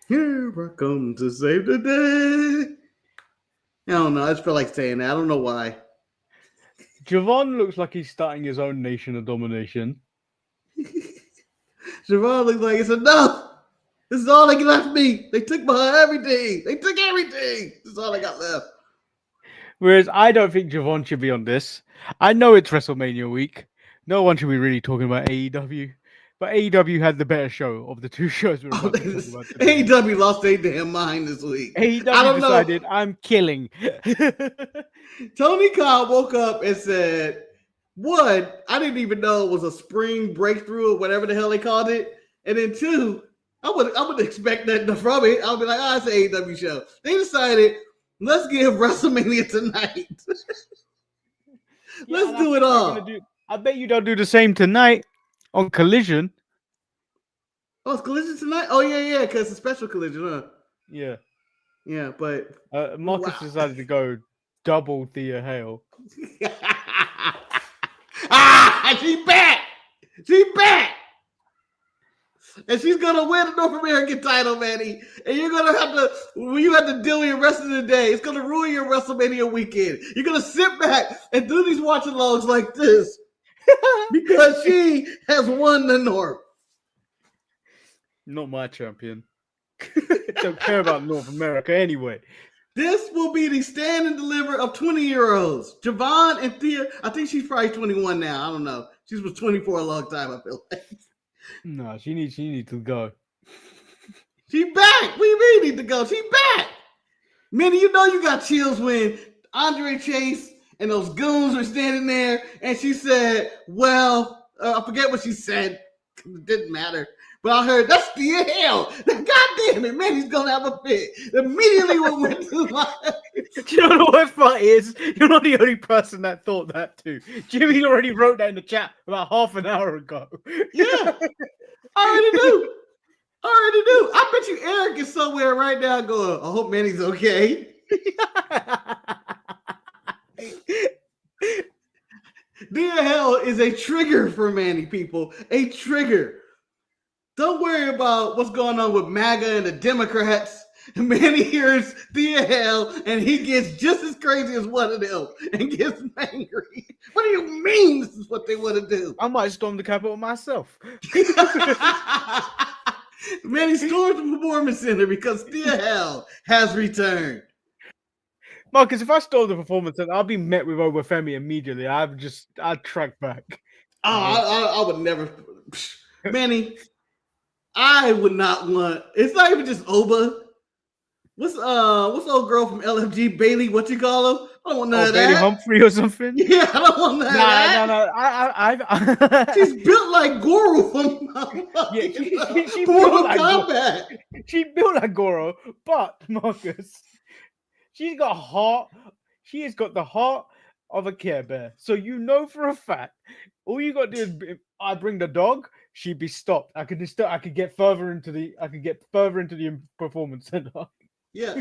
Here I come to save the day. I don't know. I just feel like saying that. I don't know why. Javon looks like he's starting his own nation of domination. Siobhan looks like it's enough. This is all they left me. They took my everything. They took everything. This is all I got left. Whereas I don't think Javon should be on this. I know it's WrestleMania week. No one should be really talking about AEW. But AEW had the better show of the two shows we're about to talk about today. AEW lost their damn mind this week. I AEW don't know. decided I'm killing. Tony Khan woke up and said, one, I didn't even know it was a spring breakthrough or whatever the hell they called it. And then two, I would expect that from it. I would be like, it's an AEW show. They decided, let's give WrestleMania tonight. Let's do it all. I bet you don't do the same tonight on Collision. Oh, it's Collision tonight? Oh, yeah, because it's a special Collision, huh? Yeah. Yeah, but... Marcus decided to go double Thea Hale. She's back! She's back! And she's gonna win the North American title, Manny. And you're gonna have to, when you have to deal with your rest of the day, it's gonna ruin your WrestleMania weekend. You're gonna sit back and do these watch-alongs like this because she has won the North. Not my champion. Don't care about North America anyway. This will be the stand and deliver of 20-year-olds. Javon and Thea, I think she's probably 21 now. I don't know. She was 24 a long time, I feel like. No, she needs to go. She back. What do you mean need to go? She back. Manny, you know you got chills when Andre Chase and those goons were standing there and she said, well, I forget what she said. It didn't matter. But I heard, that's Thea Hale. God damn it, man, he's going to have a fit. Immediately we went to my... You know the worst part is, you're not the only person that thought that too. Jimmy already wrote that in the chat about half an hour ago. Yeah, I already do. I bet you Eric is somewhere right now going, I hope Manny's okay. Thea Hale is a trigger for Manny, people. A trigger. Don't worry about what's going on with MAGA and the Democrats. Manny hears Thea Hale and he gets just as crazy as one of them and gets angry. What do you mean this is what they want to do? I might storm the Capitol myself. Manny storms the Performance Center because Thea Hale has returned. Marcus, if I stole the Performance Center, I'll be met with Obafemi immediately. I'd track back. I would never. Manny, I would not want. It's not even just Oba. What's the old girl from LFG, Bailey? What you call her? I don't want none of that. Bailey Humphrey or something? Yeah, I don't want none of that. No. She's built like Goro from she Mortal Kombat. She built like Goro, but Marcus, she's got heart. She has got the heart of a Care Bear. So you know for a fact, all you got to do is I bring the dog. She'd be stopped. I could get further into the Performance Center. Yeah.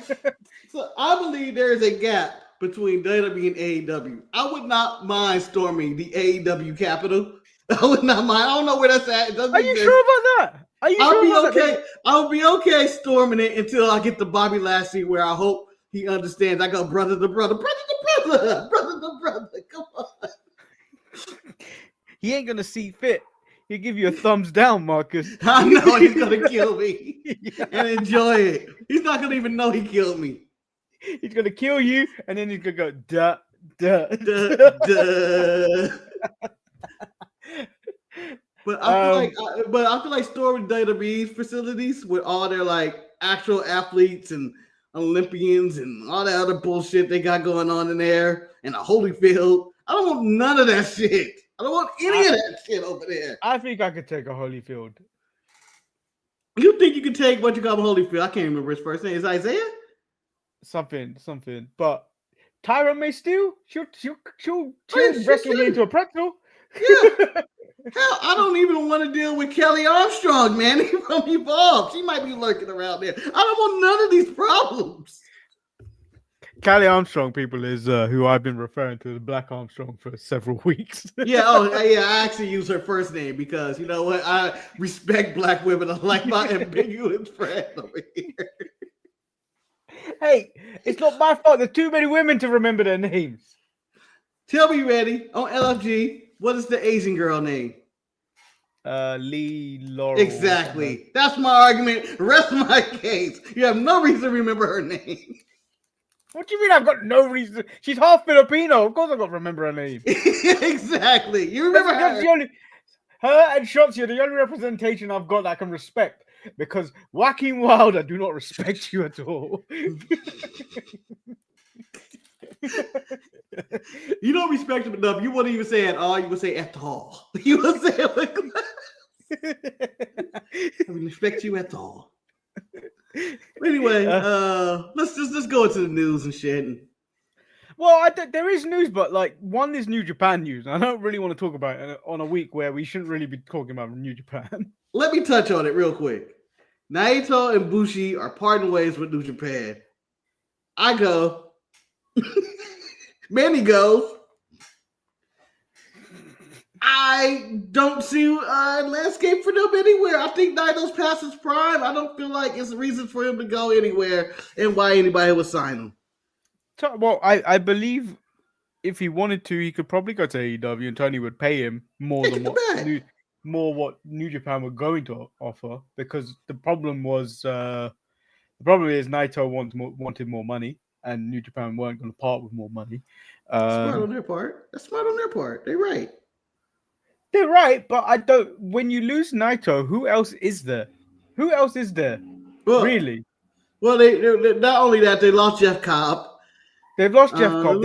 So I believe there is a gap between WWE and AEW. I would not mind storming the AEW Capitol. I would not mind. I don't know where that's at. Are you sure about that? I'll be okay storming it until I get to Bobby Lashley, where I hope he understands. I go brother to brother. Come on. He ain't gonna see fit. He'll give you a thumbs down, Marcus. I know he's gonna kill me and enjoy it. He's not gonna even know he killed me. He's gonna kill you, and then he's gonna go duh. But I feel like storming WWE facilities with all their like actual athletes and Olympians and all that other bullshit they got going on in there, and a Holyfield. I don't want none of that shit. I don't want any of that shit over there. I think I could take a Holyfield. You think you can take what you call a Holyfield? I can't remember his first name. Is Isaiah? Something. But Tyra may steal. She'll wrestle me into a pretzel. Yeah. Hell, I don't even want to deal with Kelly Armstrong, man, from Evolve. She might be lurking around there. I don't want none of these problems. Callie Armstrong, people, is who I've been referring to as Black Armstrong for several weeks. Yeah, I actually use her first name because you know what? I respect black women unlike my ambiguous friend over here. Hey, it's not my fault. There's too many women to remember their names. Tell me, Reddy, on LFG, what is the Asian girl name? Lee Laurel. Exactly. That's my argument. Rest of my case. You have no reason to remember her name. What do you mean I've got no reason? She's half Filipino. Of course I've got to remember her name. Exactly. You remember That's her. Her and Shotzi are the only representation I've got that I can respect. Because Joaquin Wilder do not respect you at all. You don't respect him enough. You wouldn't even say at all. You would say at all. You would say it like I respect you at all. Anyway, let's go into the news and shit. Well, there is news, but like one is New Japan news. I don't really want to talk about it on a week where we shouldn't really be talking about New Japan. Let me touch on it real quick. Naito and Bushi are parting ways with New Japan. I go. Manny goes. I don't see a landscape for them anywhere. I think Naito's past his prime. I don't feel like it's a reason for him to go anywhere and why anybody would sign him. Well, I believe if he wanted to, he could probably go to AEW and Tony would pay him more than what New Japan were going to offer. Because the problem is Naito wanted more money, and New Japan weren't going to part with more money. Smart on their part. That's smart on their part. They're right. They're right, but I don't. When you lose Naito, who else is there? Who else is there? Well, really? Well, they not only that, they lost Jeff Cobb. They've lost Jeff Cobb.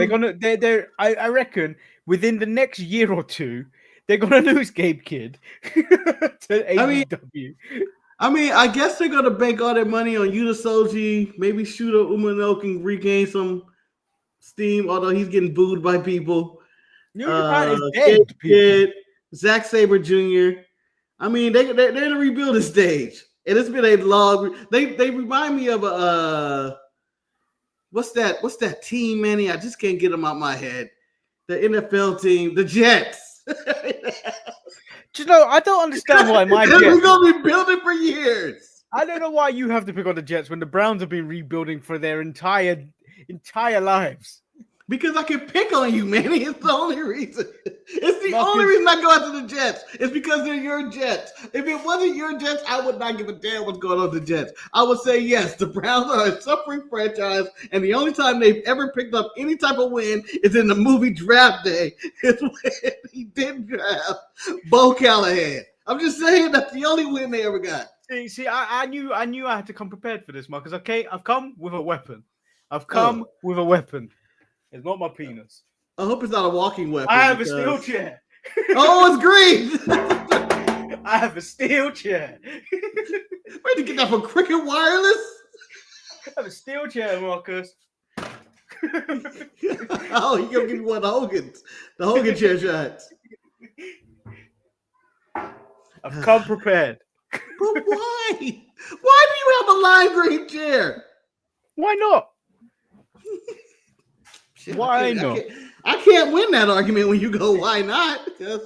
I reckon within the next year or two, they're gonna lose Gabe Kidd to AEW. I guess they're gonna bank all their money on Yuta Soji. Maybe Shooter Umino can regain some steam, although he's getting booed by people. New Japan is dead. Kidd, Zack Sabre Jr. They're in a rebuilding stage, and it's been a long. They remind me of a. What's that team, Manny? I just can't get them out my head. The NFL team, the Jets. You know, I don't understand why my Jets. We're gonna be building for years. I don't know why you have to pick on the Jets when the Browns have been rebuilding for their entire lives. Because I can pick on you, Manny. It's the only reason. It's the only reason I go after the Jets. It's because they're your Jets. If it wasn't your Jets, I would not give a damn what's going on with the Jets. I would say, yes, the Browns are a suffering franchise, and the only time they've ever picked up any type of win is in the movie Draft Day. It's when he didn't draft Bo Callahan. I'm just saying that's the only win they ever got. See, I knew I had to come prepared for this, Marcus. Okay, I've come with a weapon. With a weapon. It's not my penis. I hope it's not a walking weapon. I have a steel chair. Oh, it's green. I have a steel chair. Where'd you get that from? Cricket Wireless? I have a steel chair, Marcus. Oh, you're gonna give me one of the Hogan chair shots. I've come prepared. But why? Why do you have a lime green chair? Why not? Shit, why not? I can't win that argument when you go, why not? Because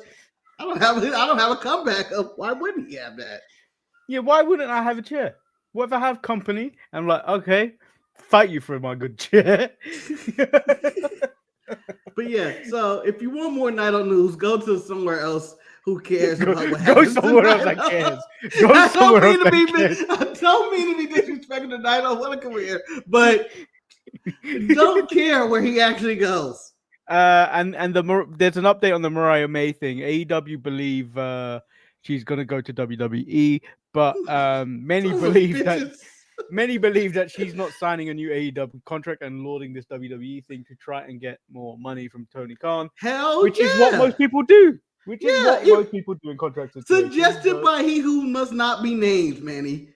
I don't have a comeback of why wouldn't he have that? Yeah, why wouldn't I have a chair? What if I have company? I'm like, okay, fight you for my good chair. But yeah, so if you want more Night on News, go to somewhere else. Who cares about what happens? Go somewhere else that cares. Go somewhere else that cares. I don't mean to be disrespecting the Night on. What a career, but don't care where he actually goes. And there's an update on the Mariah May thing. AEW believe she's gonna go to WWE, but many believe that she's not signing a new AEW contract and lauding this WWE thing to try and get more money from Tony Khan. Which is what most people do. Which is what most people do in contracts. Suggested by he who must not be named, Manny.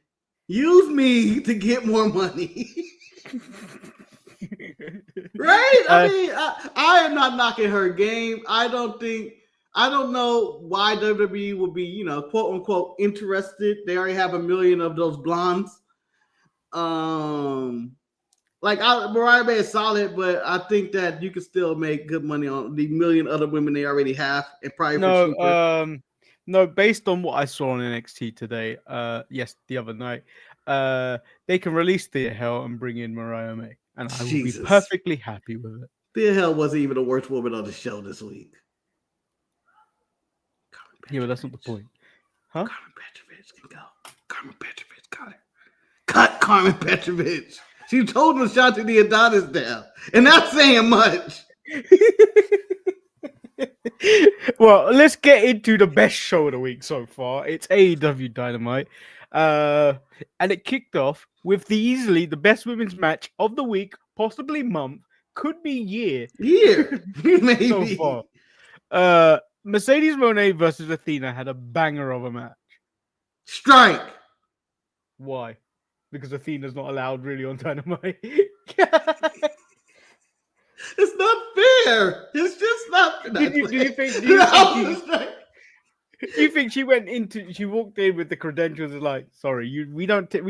Use me to get more money. Right? I am not knocking her game. I don't know why WWE would be, quote unquote interested. They already have 1 million of those blondes. Like Mariah May is solid, but I think that you can still make good money on the million other women they already have, and probably for cheaper. No, based on what I saw on NXT today, yes, the other night, they can release Thea Hell and bring in Mariah May, and I will be Jesus. perfectly happy with it. Thea Hell wasn't even the worst woman on the show this week. Yeah, but that's not the point. Huh? Carmen Petrovich can go. Carmen Petrovich got her. Cut Carmen Petrovich. She told Ashante the Adonis down, and that's saying much. Well, let's get into the best show of the week so far. It's AEW Dynamite. And it kicked off with easily the best women's match of the week, possibly month, could be year. Maybe. So far. Mercedes Mone versus Athena had a banger of a match. Strike. Why? Because Athena's not allowed really on Dynamite. It's not fair. It's just not. Do you think she went into? She walked in with the credentials and like, sorry, we don't. Who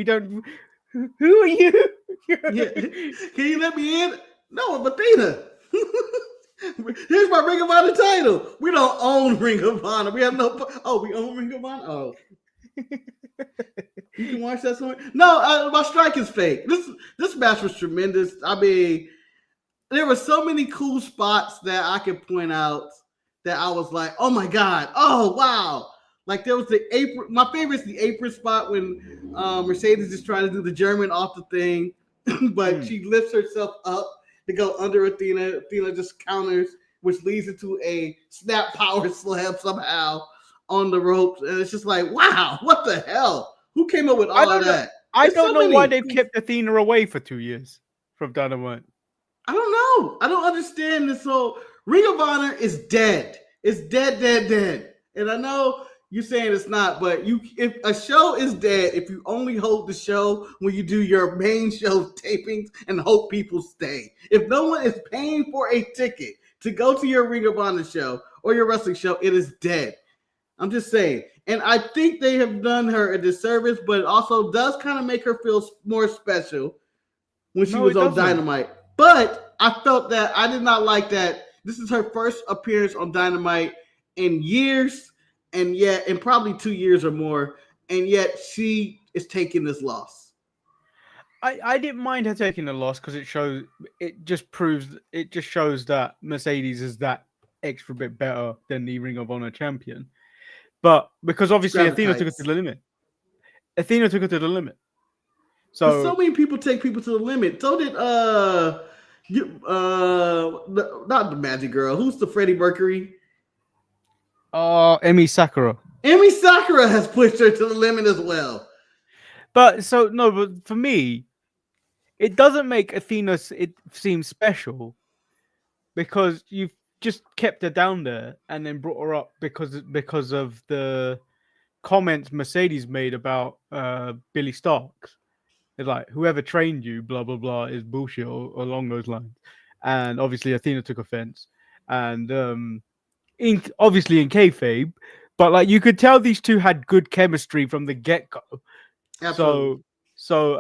are you? Yeah. Can you let me in? No, I'm Athena. Here's my Ring of Honor title. We don't own Ring of Honor. We have no. Oh, we own Ring of Honor. Oh. You can watch that somewhere. No, my strike is fake. This match was tremendous. I mean, there were so many cool spots that I could point out that I was like, oh my God, oh wow. Like there was the apron. My favorite is the apron spot when Mercedes is trying to do the German off the thing, but she lifts herself up to go under Athena. Athena just counters, which leads into a snap power slam somehow on the ropes. And it's just like, wow, what the hell? Who came up with all of that? I don't know why they've kept Athena away for 2 years from Dynamite. I don't know. I don't understand this whole Ring of Honor is dead. It's dead. And I know you're saying it's not, but if a show is dead, if you only hold the show when you do your main show tapings and hope people stay. If no one is paying for a ticket to go to your Ring of Honor show or your wrestling show, it is dead. I'm just saying. And I think they have done her a disservice, but it also does kind of make her feel more special when she was on Dynamite. But I felt that I did not like that. This is her first appearance on Dynamite in years, and yet in probably 2 years or more, and yet she is taking this loss. I didn't mind her taking the loss because it just shows that Mercedes is that extra bit better than the Ring of Honor champion. But because obviously Athena took it to the limit. So many people take people to the limit. So did not the Magic Girl. Who's the Freddie Mercury? Emi Sakura. Emi Sakura has pushed her to the limit as well. But for me, it doesn't make Athena seem special because you've just kept her down there and then brought her up because of the comments Mercedes made about Billy Starks. It's like, whoever trained you, blah, blah, blah, is bullshit or along those lines. And obviously Athena took offense. And obviously in kayfabe, but like you could tell these two had good chemistry from the get-go. Absolutely. So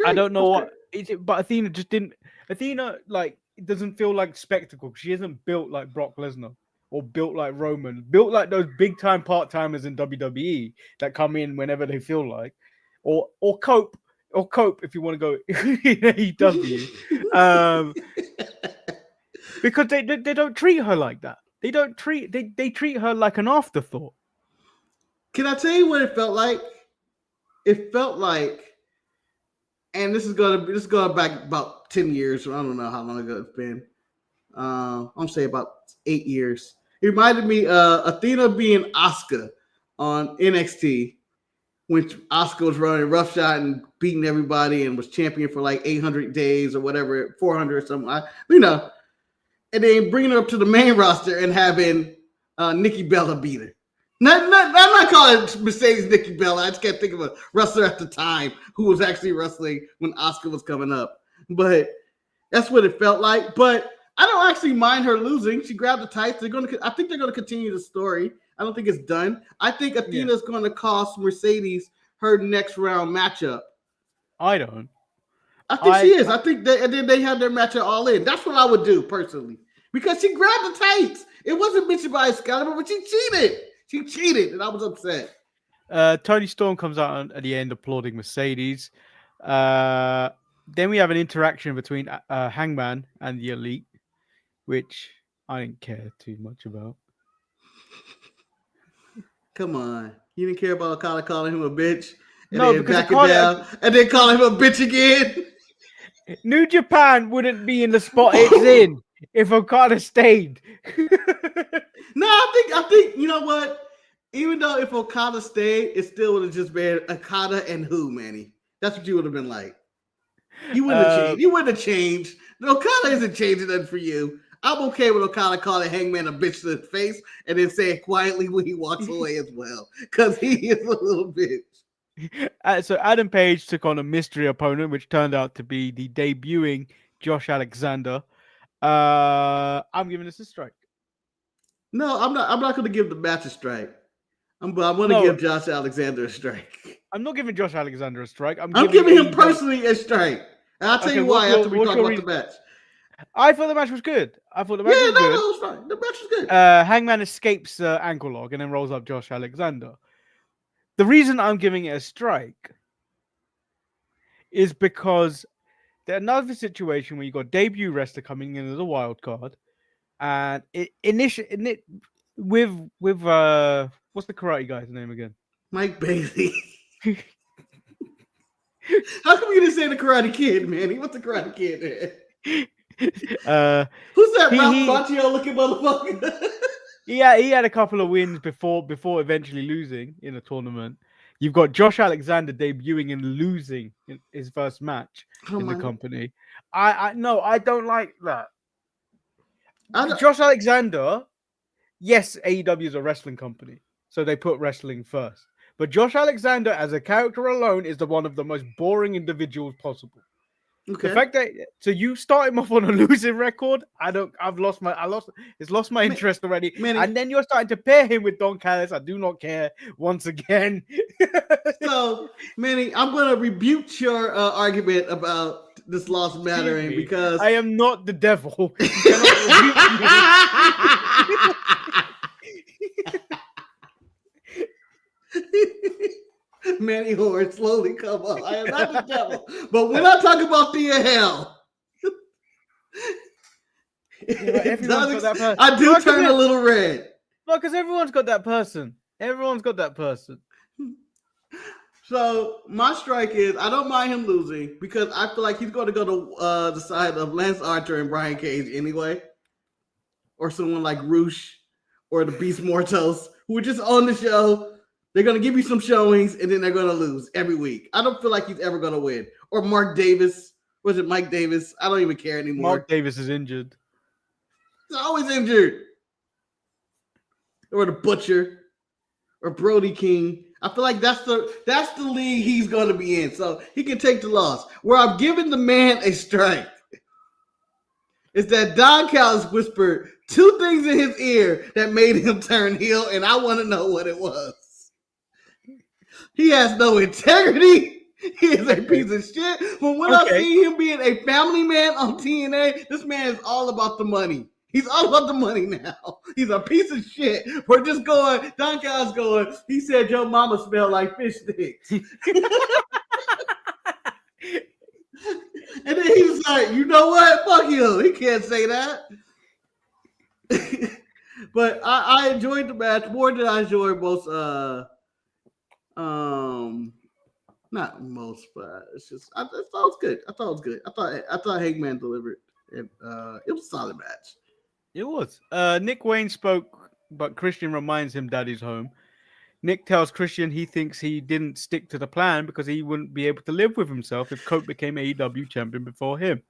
I don't know what is it, but Athena just didn't. Athena it doesn't feel like spectacle. She isn't built like Brock Lesnar or built like Roman, built like those big time part timers in WWE that come in whenever they feel like, or cope if you want to go in AEW, because they don't treat her like that. They treat her like an afterthought. Can I tell you what it felt like? It felt like. And this is going back about 10 years. I don't know how long ago it's been. I'm saying about 8 years. It reminded me of Athena being Asuka on NXT when Asuka was running roughshod and beating everybody and was champion for like 800 days or whatever, 400 or something. And then bringing her up to the main roster and having Nikki Bella beat her. I'm not calling Mercedes Nikki Bella. I just can't think of a wrestler at the time who was actually wrestling when Asuka was coming up. But that's what it felt like. But I don't actually mind her losing. She grabbed the tights. I think they're going to continue the story. I don't think it's done. I think Athena's going to cost Mercedes her next round matchup. I don't. I think she is. I think and then they had their match at All In. That's what I would do personally. Because she grabbed the tights. It wasn't mentioned by Excalibur, but she cheated. She cheated, and I was upset. Tony Storm comes out at the end applauding Mercedes. Then we have an interaction between Hangman and the Elite, which I didn't care too much about. Come on. You didn't care about Okada calling him a bitch? And No, then because back it down, and then calling him a bitch again? New Japan wouldn't be in the spot it's in if Okada stayed. No, I think you know what? Even though if Okada stayed, it still would have just been Okada and who, Manny? That's what you would have been like. You wouldn't have changed. You wouldn't have changed. Okada isn't changing nothing for you. I'm okay with Okada calling Hangman a bitch to his face and then saying quietly when he walks away as well, because he is a little bitch. So Adam Page took on a mystery opponent, which turned out to be the debuting Josh Alexander. I'm giving this a strike. No, I'm not. I'm not going to give the match a strike. I'm going to give Josh Alexander a strike. I'm not giving Josh Alexander a strike. I'm giving him personally a strike. And I'll tell you why after we talk about the match. I thought the match was good. It was fine. The match was good. Hangman escapes ankle lock and then rolls up Josh Alexander. The reason I'm giving it a strike is because there's another situation where you got debut wrestler coming in as a wild card, and with what's the karate guy's name again? Mike Bailey. How come you didn't say the Karate Kid, man? What's the Karate Kid there? Who's that Ralph Macchio looking motherfucker? He had a couple of wins before eventually losing in a tournament. You've got Josh Alexander debuting and losing in his first match in the company. I don't like that. Josh Alexander, yes, AEW is a wrestling company, so they put wrestling first. But Josh Alexander as a character alone is one of the most boring individuals possible. Okay. The fact that you start him off on a losing record, it's lost my interest already. And then you're starting to pair him with Don Callis. I do not care once again. So, Manny, I'm going to rebuke your argument about this loss mattering because I am not the devil. You cannot rebuke me. Manny Horn slowly come up. I am not the devil. But when I talk about the hell, I do turn a little red. No, because everyone's got that person. So my strike is I don't mind him losing because I feel like he's going to go to the side of Lance Archer and Brian Cage anyway. Or someone like Roosh or the Beast Mortos who are just on the show. They're going to give you some showings, and then they're going to lose every week. I don't feel like he's ever going to win. Or Mark Davis. Was it Mike Davis? I don't even care anymore. Mark Davis is injured. He's always injured. Or the Butcher. Or Brody King. I feel like that's the league he's going to be in. So he can take the loss. Where I'm giving the man a strike is that Don Callis whispered two things in his ear that made him turn heel, and I want to know what it was. He has no integrity. He is a piece of shit. But when I see him being a family man on TNA, this man is all about the money. He's all about the money now. He's a piece of shit. We're just going, Don Callis going, he said your mama smelled like fish sticks. And then he's like, you know what? Fuck you. He can't say that. But I enjoyed the match more than I enjoyed most not most, but it's just I thought it was good. I thought Hangman delivered. It was a solid match. It was. Nick Wayne spoke, but Christian reminds him Daddy's home. Nick tells Christian he thinks he didn't stick to the plan because he wouldn't be able to live with himself if Cope became AEW champion before him.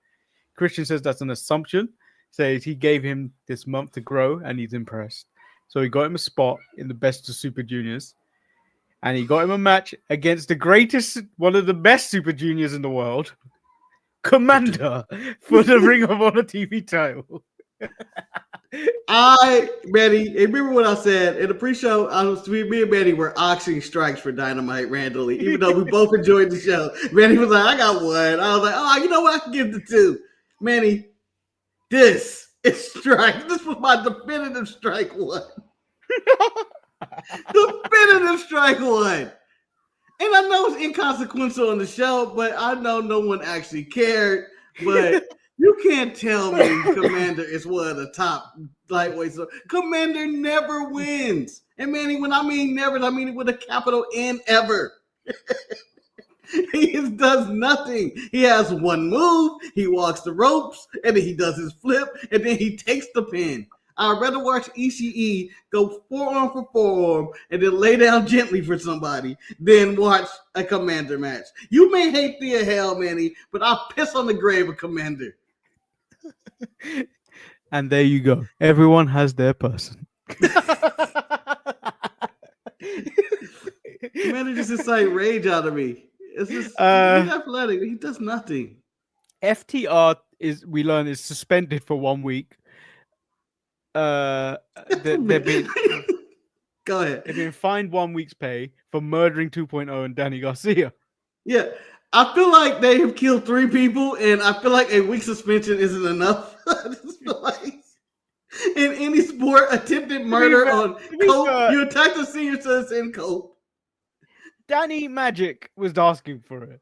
Christian says that's an assumption. Says he gave him this month to grow and he's impressed. So he got him a spot in the best of Super Juniors. And he got him a match against one of the best Super Juniors in the world, Commander, for the Ring of Honor TV title. Manny, remember what I said in the pre-show? Me and Manny were auctioning strikes for Dynamite randomly, even though we both enjoyed the show. Manny was like, "I got one." I was like, "Oh, you know what? I can give the two." Manny, this is strike. This was my definitive strike one. Definitive strike one. And I know it's inconsequential on the show, but I know no one actually cared. But you can't tell me Commander is one of the top lightweights. So Commander never wins. And Manny, when I mean never, I mean it with a capital N ever. He does nothing. He has one move, he walks the ropes, and then he does his flip, and then he takes the pin. I'd rather watch Ishii go forearm for forearm and then lay down gently for somebody than watch a Commander match. You may hate Thea Hell, Manny, but I'll piss on the grave of Commander. And there you go. Everyone has their person. Commander just incite rage out of me. It's just he's athletic. He does nothing. FTR we learn is suspended for 1 week. They've been Go ahead. They've been fined 1 week's pay for murdering 2.0 and Danny Garcia. Yeah, I feel like they have killed 3 people, and I feel like a week suspension isn't enough. I just feel like in any sport, attempted murder on coke, you attack the senior citizen coke. Danny Magic was asking for it.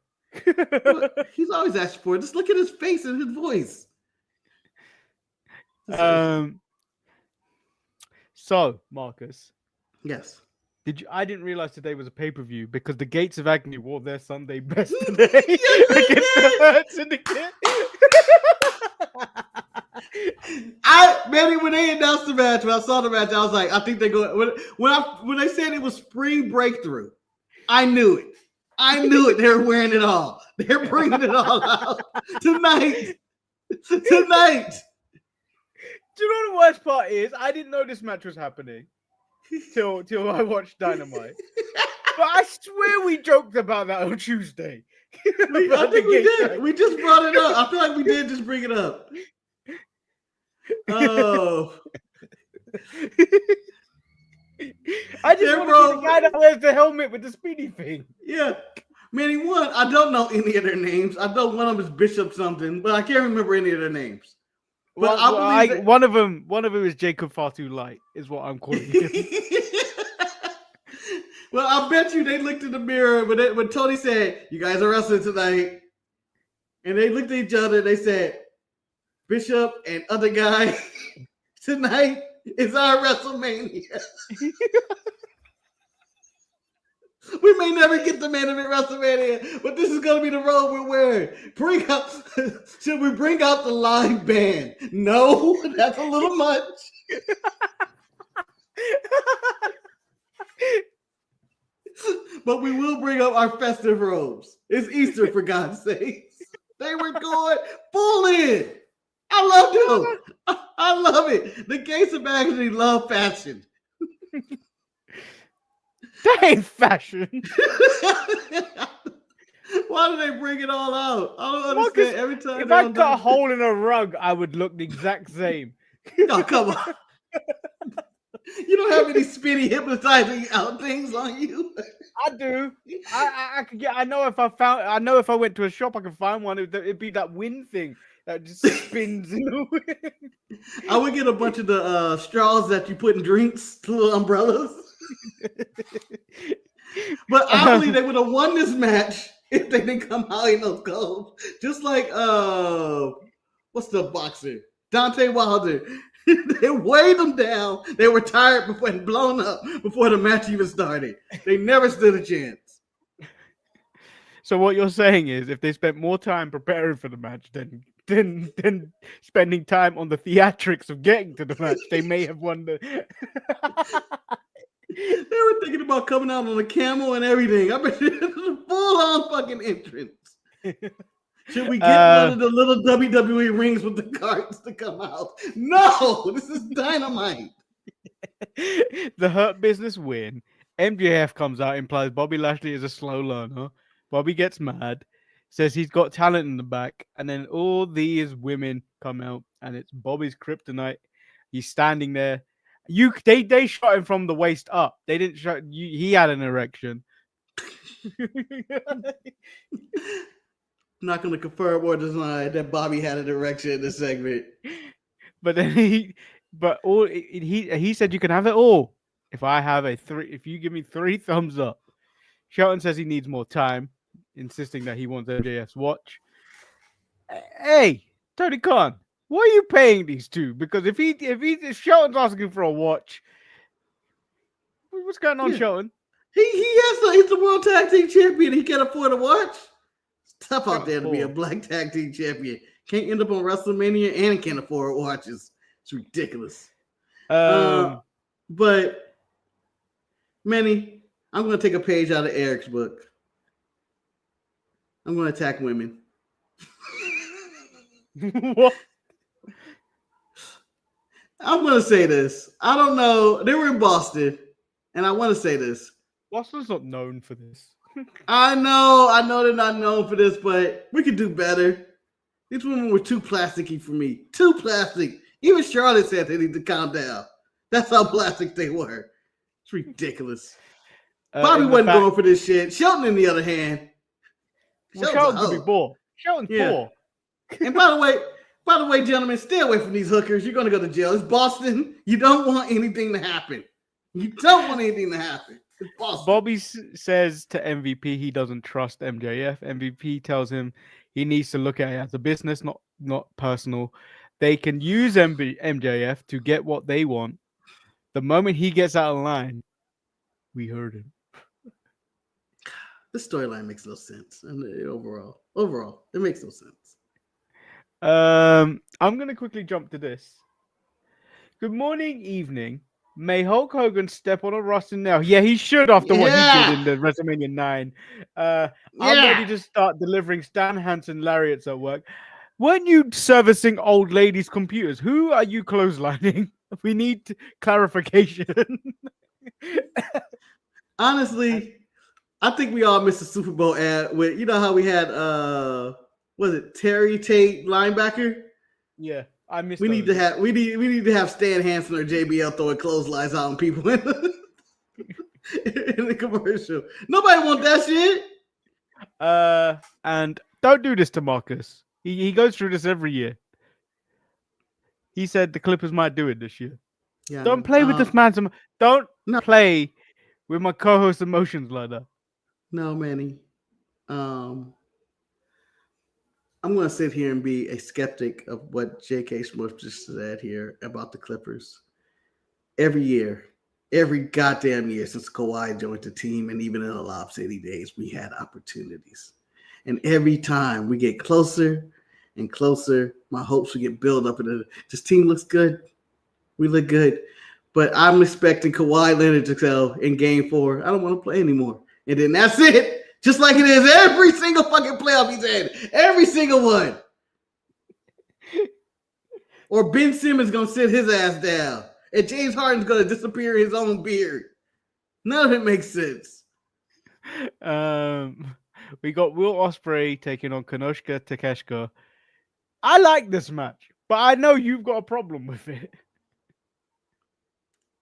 Well, he's always asking for it. Just look at his face and his voice. So, Marcus. Yes. I didn't realize today was a pay-per-view because the Gates of Agony wore their Sunday best today against the Hurt Syndicate. Manny, when they announced the match, when I saw the match, I was like, I think they're going. When they said it was Spring Breakthrough, I knew it. They were wearing it all. They're bringing it all out tonight. Tonight. Do you know the worst part is? I didn't know this match was happening till I watched Dynamite. But I swear we joked about that on Tuesday. I think we did. We just brought it up. I feel like we did just bring it up. Oh. I just want to be the guy that wears the helmet with the speedy thing. Yeah. Manny, I don't know any of their names. I know one of them is Bishop something, but I can't remember any of their names. But I believe one of them is Jacob Fatu Light, is what I'm calling him. Well, I bet you they looked in the mirror when Tony said, "You guys are wrestling tonight," and they looked at each other. And they said, "Bishop and other guy tonight is our WrestleMania." We may never get the main event WrestleMania, but this is going to be the road we're wearing. Should we bring out the live band? No, that's a little much. But we will bring up our festive robes. It's Easter, for God's sake. They were going full in. I love them. I love it. The Gates of Agony love fashion. That ain't fashion. Why do they bring it all out? I don't understand. Every time if I cut a hole in a rug, I would look the exact same. No, come on. You don't have any spinny hypnotizing out things on you. I do. I could get. I know if I went to a shop, I could find one. It'd be that wind thing that just spins in the wind. I would get a bunch of the straws that you put in drinks, little umbrellas. But I believe they would have won this match if they didn't come out in those clothes. Just like what's the boxer? Dante Wilder. They weighed them down. They were tired and blown up before the match even started. They never stood a chance. So what you're saying is, if they spent more time preparing for the match than spending time on the theatrics of getting to the match, they may have won the. They were thinking about coming out on a camel and everything. I bet it's a full-on fucking entrance. Should we get one of the little WWE rings with the cards to come out? No, this is Dynamite. The Hurt Business win. MJF comes out, implies Bobby Lashley is a slow learner. Bobby gets mad, says he's got talent in the back, and then all these women come out, and it's Bobby's kryptonite. He's standing there. They shot him from the waist up. They didn't shot you. He had an erection. Not going to confirm or deny that Bobby had an erection in this segment. But then he said you can have it all if you give me 3 thumbs up. Shelton says he needs more time, insisting that he wants MJF's watch. Hey, Tony Khan, what are you paying these two? Because if Shelton's asking for a watch, what's going on, Shelton? He's the world tag team champion. He can't afford a watch. It's tough out there to be a black tag team champion. Can't end up on WrestleMania and can't afford watches. It's ridiculous. But Manny, I'm going to take a page out of Eric's book. I'm going to attack women. What? I'm going to say this. I don't know. They were in Boston, and I want to say this. Boston's not known for this. I know they're not known for this, but we could do better. These women were too plasticky for me. Too plastic. Even Charlotte said they need to calm down. That's how plastic they were. It's ridiculous. Bobby wasn't going for this shit. Shelton, on the other hand, Shelton could be poor. Shelton's poor. And by the way, gentlemen, stay away from these hookers. You're going to go to jail. It's Boston. You don't want anything to happen. You don't want anything to happen. It's Boston. Bobby says to MVP he doesn't trust MJF. MVP tells him he needs to look at it as a business, not personal. They can use MJF to get what they want. The moment he gets out of line, we heard him. This storyline makes no sense. And overall, it makes no sense. I'm gonna quickly jump to this. Good morning, evening. May Hulk Hogan step on a roster now? Yeah, he should after what he did in the WrestleMania 9. I'm ready to start delivering Stan Hansen lariats at work. Weren't you servicing old ladies' computers? Who are you clotheslining? We need clarification. Honestly, I think we all missed the Super Bowl ad with, you know how we had was it Terry Tate linebacker? Yeah, I missed. We need to have Stan Hansen or JBL throwing clotheslines out on people in the commercial. Nobody want that shit. And don't do this to Marcus. He goes through this every year. He said the Clippers might do it this year. Yeah, don't play with this man's. Don't play with my co-host's emotions like that. No, Manny. I'm going to sit here and be a skeptic of what J.K. Smith just said here about the Clippers. Every year, every goddamn year since Kawhi joined the team, and even in the Lob City days, we had opportunities. And every time we get closer and closer, my hopes will get built up. This team looks good. We look good. But I'm expecting Kawhi Leonard to go in Game 4. I don't want to play anymore. And then that's it. Just like it is every single fucking playoff he's in. Every single one. Or Ben Simmons going to sit his ass down. And James Harden's going to disappear his own beard. None of it makes sense. We got Will Osprey taking on Konosuke Takeshita. I like this match, but I know you've got a problem with it.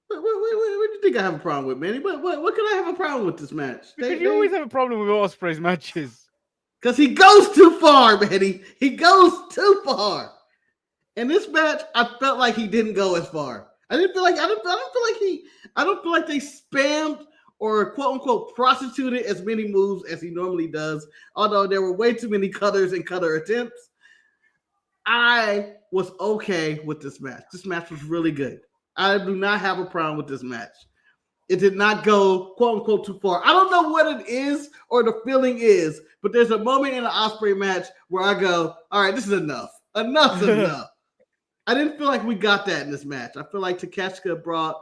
What do you think I have a problem with, Manny? What could I have a problem with this match? Because you always have a problem with Osprey's matches. Because he goes too far, Manny. He goes too far. In this match, I felt like he didn't go as far. I don't feel like they spammed or quote unquote prostituted as many moves as he normally does. Although there were way too many cutters and cutter attempts. I was okay with this match. This match was really good. I do not have a problem with this match. It did not go, quote unquote, too far. I don't know what it is or the feeling is, but there's a moment in the Osprey match where I go, all right, this is enough. Enough's enough. I didn't feel like we got that in this match. I feel like Takeshita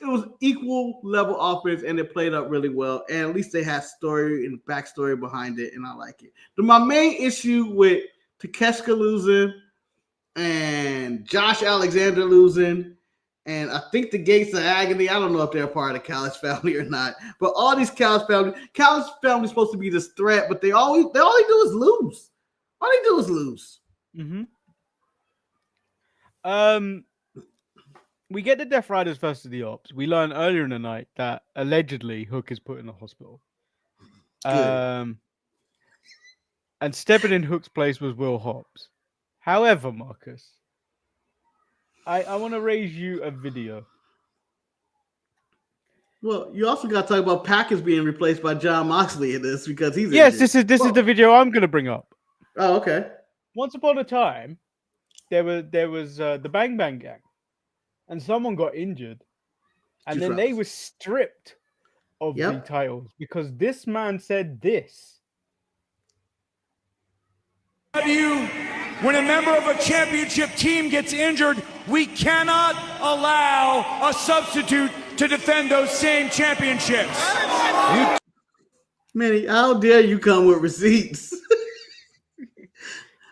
it was equal level offense and it played up really well. And at least they had story and backstory behind it, and I like it. But my main issue with Takeshita losing and Josh Alexander losing, and I think the Gates of Agony, I don't know if they're part of the Callis family or not, but all these Callis family is supposed to be this threat, but all they do is lose. All they do is lose. Mm-hmm. we get the Death Riders versus the Ops. We learn earlier in the night that allegedly Hook is put in the hospital. Good. And stepping in Hook's place was Will Hobbs. However, Marcus, I want to raise you a video. Well, you also got to talk about Packers being replaced by John Moxley in this because he's Yes, injured. this is the video I'm going to bring up. Oh, okay. Once upon a time, there was the Bang Bang Gang, and someone got injured, and then they were stripped of the titles because this man said this. When a member of a championship team gets injured, we cannot allow a substitute to defend those same championships. Manny, how dare you come with receipts?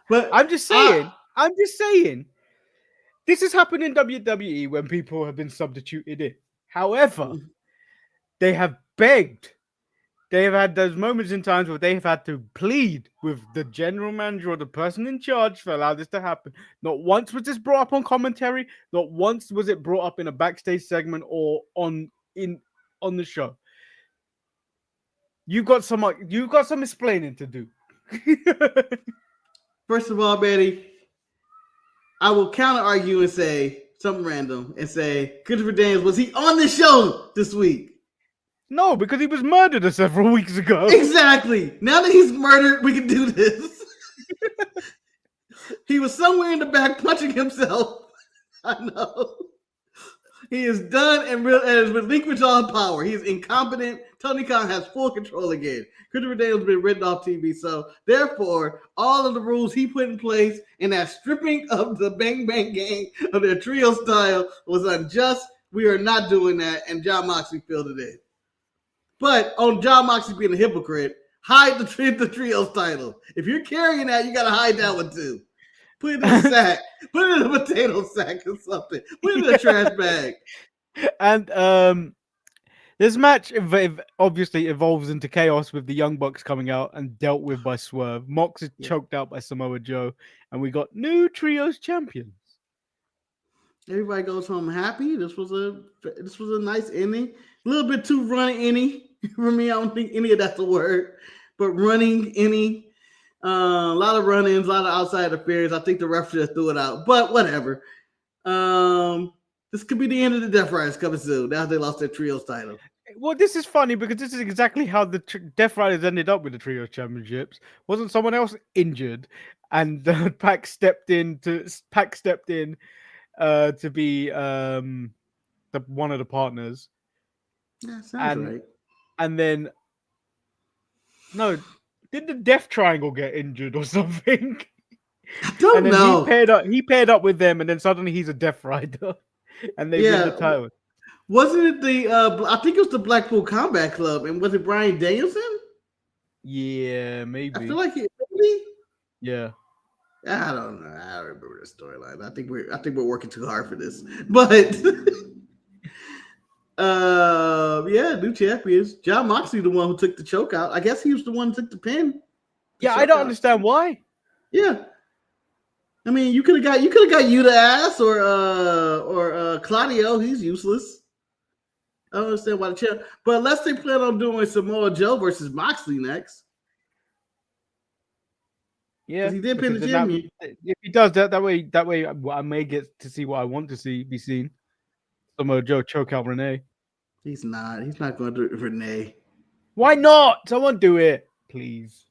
But I'm just saying. This has happened in WWE when people have been substituted in. However, they have begged. They have had those moments in times where they have had to plead with the general manager or the person in charge to allow this to happen. Not once was this brought up on commentary. Not once was it brought up in a backstage segment or on the show. You got some explaining to do. First of all, Manny, I will counter argue and say something random and say Christopher Daniels, was he on the show this week? No, because he was murdered several weeks ago. Exactly. Now that he's murdered, we can do this. He was somewhere in the back punching himself. I know. He is done and has relinquished all power. He is incompetent. Tony Khan has full control again. Christopher Daniels has been written off TV. So, therefore, all of the rules he put in place and that stripping of the Bang Bang Gang of their trio style was unjust. We are not doing that. And John Moxley filled it in. But on John Moxley being a hypocrite, hide the trios title. If you're carrying that, you got to hide that one too. Put it in a sack. Put it in a potato sack or something. Put it in a trash bag. And this match obviously evolves into chaos with the Young Bucks coming out and dealt with by Swerve. Mox is choked out by Samoa Joe, and we got new trios champions. Everybody goes home happy. This was a nice inning. A little bit too running inning for me. I don't think any of that's a word, but running inning. A lot of run-ins, a lot of outside affairs. I think the ref just threw it out, but whatever. This could be the end of the Death Riders coming soon. Now they lost their trios title. Well, this is funny because this is exactly how the Death Riders ended up with the trios championships. Wasn't someone else injured, and Pac stepped in to be one of the partners. Yeah, sounds right. And then no, did the Death Triangle get injured or something? I don't know. He paired up with them, and then suddenly he's a Death Rider, and they win the title. Wasn't it I think it was the Blackpool Combat Club, and was it Bryan Danielson? Yeah, maybe. I feel like it. Maybe? Yeah. I don't know. I don't remember the storyline. I think we're working too hard for this. But new champions. John Moxley, the one who took the choke out. I guess he was the one who took the pin. Yeah, I don't understand why. Yeah. I mean, you could have got Yuta ass or Claudio. He's useless. I don't understand why the champ. But unless they plan on doing Samoa Joe versus Moxley next. Yeah, he did pin the Jimmy. If he does that way, I may get to see what I want to be seen. Samoa Joe choke out Renee. He's not going to do it with Renee. Why not? Someone do it, please.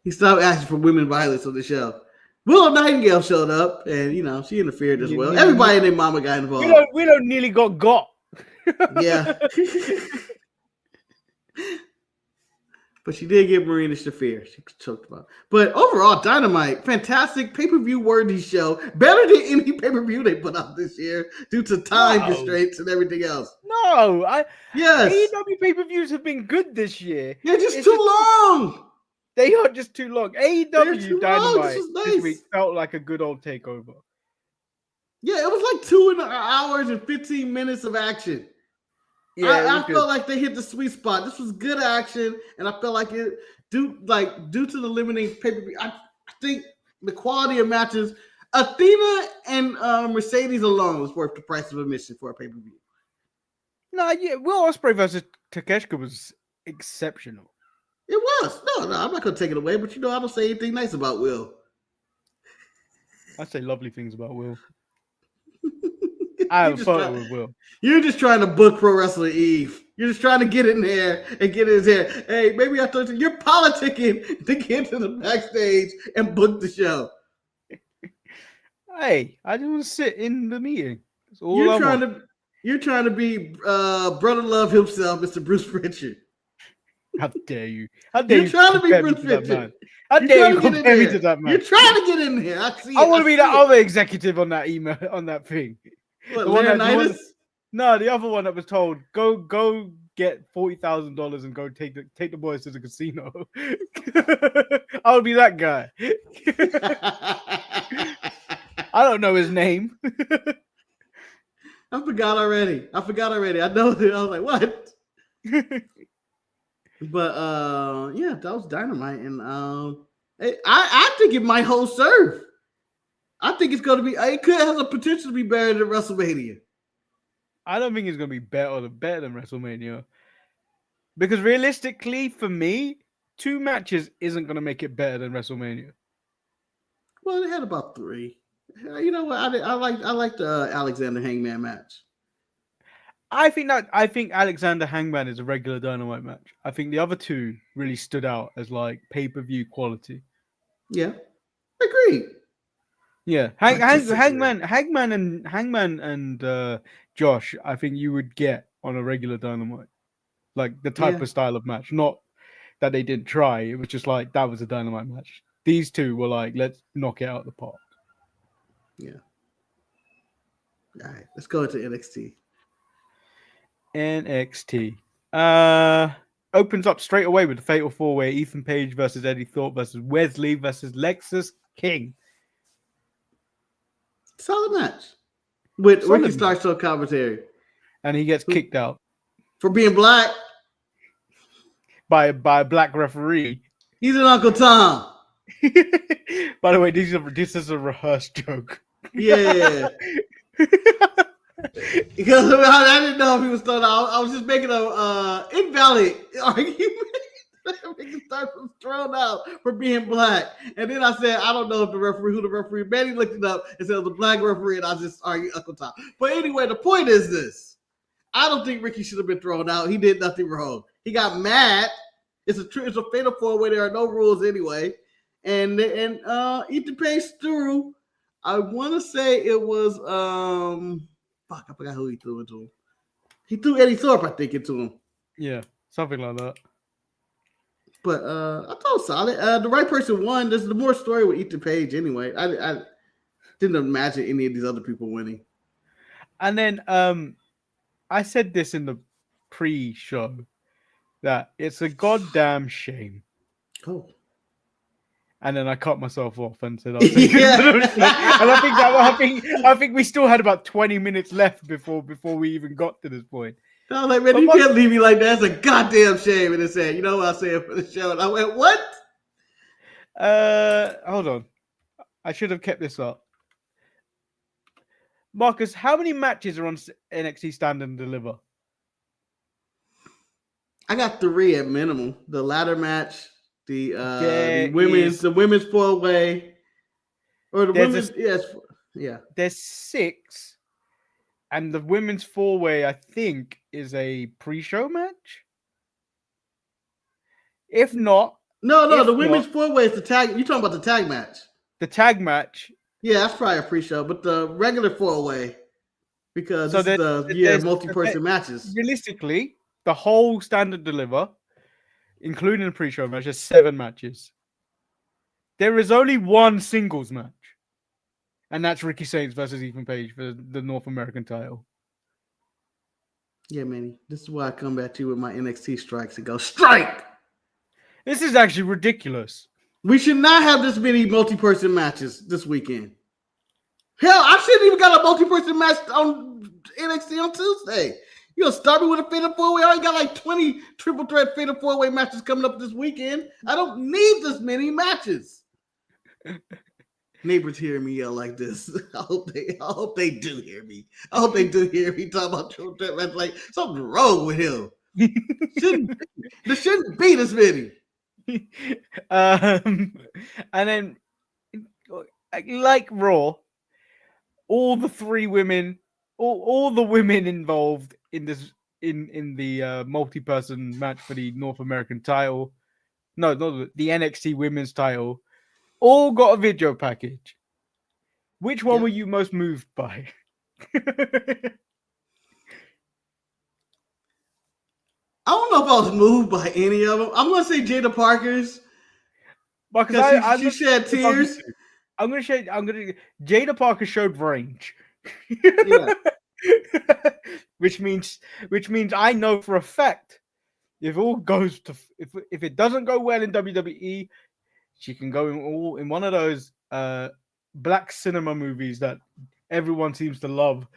He stopped asking for women violence on the show. Willow Nightingale showed up, and she interfered as well. Everybody and their mama got involved. Willow nearly got. Yeah. But she did get Marina Shafir. She choked about it. But overall, Dynamite, fantastic pay-per-view worthy show. Better than any pay-per-view they put out this year due to time constraints and everything else. No. Yes. AEW pay-per-views have been good this year. They're just too long. They are just too long. AEW Dynamite nice. This week felt like a good old takeover. Yeah, it was like 2 hours and 15 minutes of action. Yeah, I felt like they hit the sweet spot. This was good action, and I felt like due to the limiting pay-per-view. I think the quality of matches. Athena and Mercedes alone was worth the price of admission for a pay-per-view. No, yeah, Will Osprey versus Takeshita was exceptional. It was. No, I'm not gonna take it away, but I don't say anything nice about Will. I say lovely things about Will. I have a photo with Will. You're just trying to book Pro Wrestler Eve. You're just trying to get in there and get in his hair. Hey, maybe I thought you're politicking to get to the backstage and book the show. Hey, I just want to sit in the meeting. That's all You're trying to be Brother Love himself, Mr. Bruce Pritchard. How dare you? How dare you're trying to be Bruce Pritchard. How dare you compare me to that man? You're trying to get in there. I want to be the other executive on that email, on that thing. What, Leonidas? No, the other one that was told, go get $40,000 and go take the boys to the casino. I'll be that guy. I don't know his name. I forgot already. I know it. I was like, what? But yeah, that was Dynamite, and I think it might hold serve. I think it's going to be. It could have the potential to be better than WrestleMania. I don't think it's going to be better than WrestleMania, because realistically, for me, 2 matches isn't going to make it better than WrestleMania. Well, they had about 3. You know what? I like the Alexander Hangman match. I think Alexander Hangman is a regular Dynamite match. I think the other 2 really stood out as like pay-per-view quality. Yeah, agreed. Yeah, Hangman and Josh, I think you would get on a regular Dynamite, like the type of style of match. Not that they didn't try; it was just like that was a Dynamite match. These 2 were like, let's knock it out of the park. Yeah. All right, let's go into NXT. NXT opens up straight away with the Fatal 4-Way: Ethan Page versus Eddie Thorpe versus Wesley versus Lexus King. Solid match with Ricky Starks on commentary, and he gets kicked out for being black by a black referee. He's an Uncle Tom. By the way, this is a rehearsed joke. Yeah. Because I didn't know if he was thrown out. I was just making a invalid argument. Ricky Starks was thrown out for being black. And then I said, I don't know if who the referee. Manny looked it up and said it was a black referee, and I just argued Uncle Tom. But anyway, the point is this. I don't think Ricky should have been thrown out. He did nothing wrong. He got mad. It's a fatal 4-way. There are no rules anyway. And Ethan Page threw, I want to say it was, I forgot who he threw into him. He threw Eddie Thorpe, I think, into him. Yeah, something like that. But I thought it was solid. The right person won. There's more story with Ethan Page anyway. I didn't imagine any of these other people winning. And then I said this in the pre-show that it's a goddamn shame. Oh. And then I cut myself off and said, and I think we still had about 20 minutes left before we even got to this point. I was like, man, you can't leave me like that. It's a goddamn shame. And it said, you know what I said for the show? And I went, what? Hold on. I should have kept this up. Marcus, how many matches are on NXT Stand and Deliver? I got 3 at minimum. The ladder match, the women's 4-way, or the women's. Yeah. There's 6. And the women's 4-way, I think, is a pre-show match. If not, the women's 4-way is the tag. You talking about the tag match? The tag match. Yeah, that's probably a pre-show, but the regular 4-way, because there's multi-person matches. Realistically, the whole Stand and Deliver, including the pre-show match, is 7 matches. There is only 1 singles match. And that's Ricky Saints versus Ethan Page for the North American title. Yeah, Manny. This is why I come back to you with my NXT strikes and go, strike! This is actually ridiculous. We should not have this many multi-person matches this weekend. Hell, I shouldn't even got a multi-person match on NXT on Tuesday. You gonna start me with a fatal 4-way? I already got like 20 triple threat fatal 4-way matches coming up this weekend. I don't need this many matches. neighbors hearing me yell like this. I hope they do hear me. I hope they do hear me talking about triple threat match. Like something's wrong with him. There shouldn't be this many. And then, like Raw, all the three women, all the women involved in this in the multi-person match for the North American title, no, not the NXT Women's title, all got a video package. Which one were you most moved by? I don't know if I was moved by any of them. I'm gonna say Jada Parker's because she shed tears. I'm gonna Jada Parker showed range. Yeah. which means I know for a fact if all goes to if it doesn't go well in WWE, she can go in one of those black cinema movies that everyone seems to love.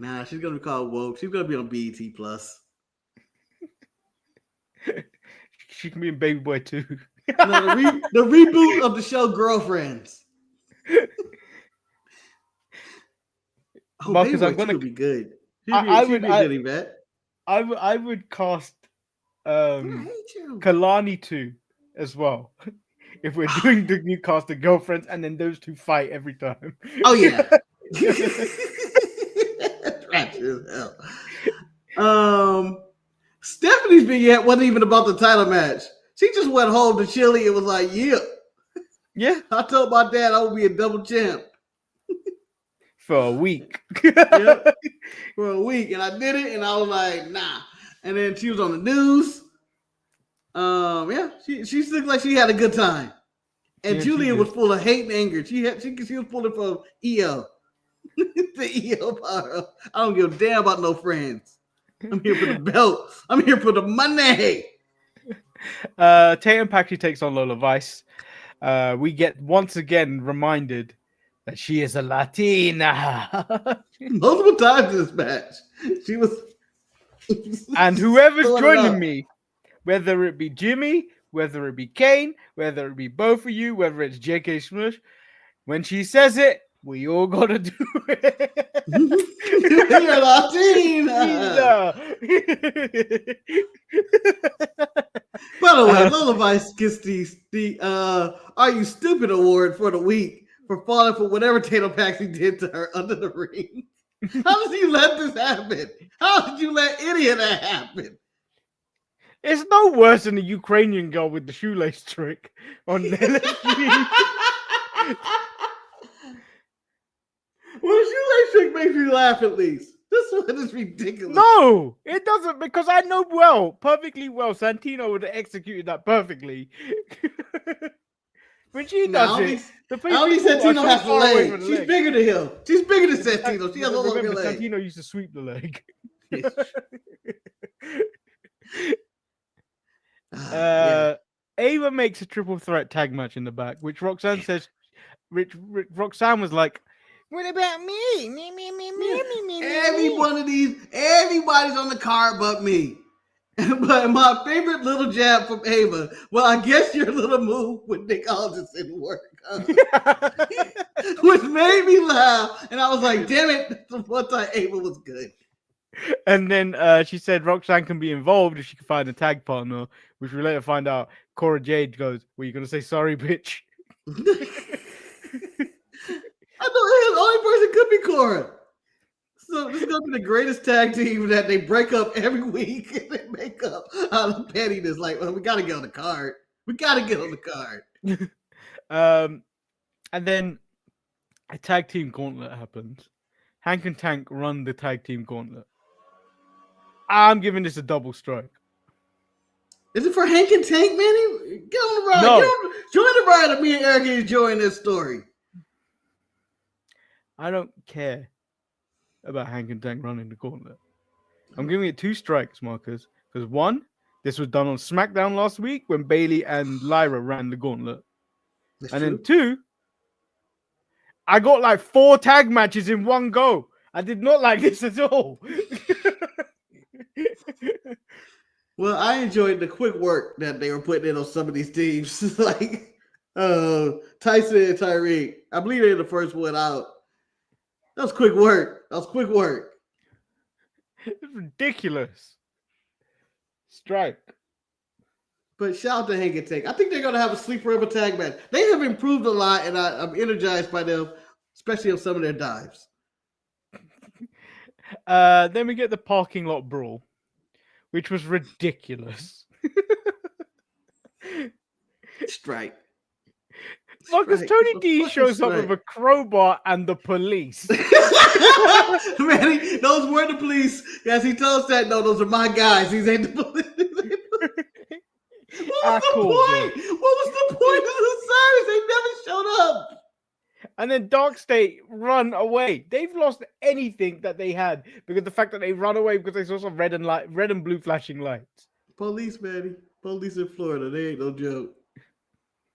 Nah, she's gonna be called woke. She's gonna be on BET Plus. She can be in Baby Boy 2. No, the reboot of the show Girlfriends. Oh, Marcus, I'm gonna be good. I would cast Kalani 2 as well. If we're doing the new cast of Girlfriends and then those two fight every time. Oh yeah. Trash as hell. Stephanie's vignette wasn't even about the title match. She just went home to Chile and was like, yeah. I told my dad I would be a double champ. For a week. Yep. For a week. And I did it and I was like, nah. And then she was on the news. She looked like she had a good time. And Julia was full of hate and anger. She was pulling from EO. The EO power. I don't give a damn about no friends. I'm here for the belt. I'm here for the money. Tatum Paxley takes on Lola Vice. We get once again reminded that she is a Latina. Multiple times in this match. She was. And whoever's joining me, whether it be Jimmy, whether it be Kane, whether it be both of you, whether it's JK Smush, when she says it, we all gotta do it. You're Latina. By the way, Lola Vice gets the Are You Stupid award for the week for falling for whatever Tatum Paxley did to her under the ring. How did you let this happen? How did you let any of that happen? It's no worse than the Ukrainian girl with the shoelace trick on NXT. Well, the shoelace trick makes me laugh at least. This one is ridiculous. No, it doesn't, because I know perfectly well, Santino would have executed that perfectly. When she does it, I don't think Santino has the leg. She's bigger than him. She's bigger than Santino. She has a longer leg. Santino used to sweep the leg. Ava makes a triple threat tag match in the back, which Roxanne says. Roxanne was like, "What about me? Me. Everybody's on the card but me." But my favorite little jab from Ava, well, I guess your little move with Nick Aldis didn't work. Which made me laugh. And I was like, damn it, one time Ava was good. And then she said Roxanne can be involved if she can find a tag partner, which we later find out Cora Jade goes, "Were you going to say sorry, bitch?" I thought the only person could be Cora. So this is going to be the greatest tag team that they break up every week and they make up out of pettiness. Like, well, we got to get on the card. We got to get on the card. And then a tag team gauntlet happens. Hank and Tank run the tag team gauntlet. I'm giving this a double strike. Is it for Hank and Tank, Manny? Get on the ride. No. Join the ride of me and Eric enjoying this story. I don't care about Hank and Tank running the gauntlet. I'm giving it 2 strikes, Marcus. Because 1, this was done on SmackDown last week when Bayley and Lyra ran the gauntlet. That's and true. Then 2, I got like 4 tag matches in one go. I did not like this at all. Well, I enjoyed the quick work that they were putting in on some of these teams, like Tyson and Tyreek. I believe they're the first one out. That was quick work. It's ridiculous. Strike. But shout out to Hang and Take. I think they're going to have a sleeper of a tag match. They have improved a lot, and I'm energized by them, especially on some of their dives. Then we get the parking lot brawl, which was ridiculous. Strike. Marcus, Tony D shows up with a crowbar and the police. Manny, those were the police. As he tells that, no, those are my guys. These ain't the police. What was the point of the service? They never showed up. And then Dark State run away. They've lost anything that they had because the fact that they run away because they saw some red and blue flashing lights. Police, Manny. Police in Florida. They ain't no joke.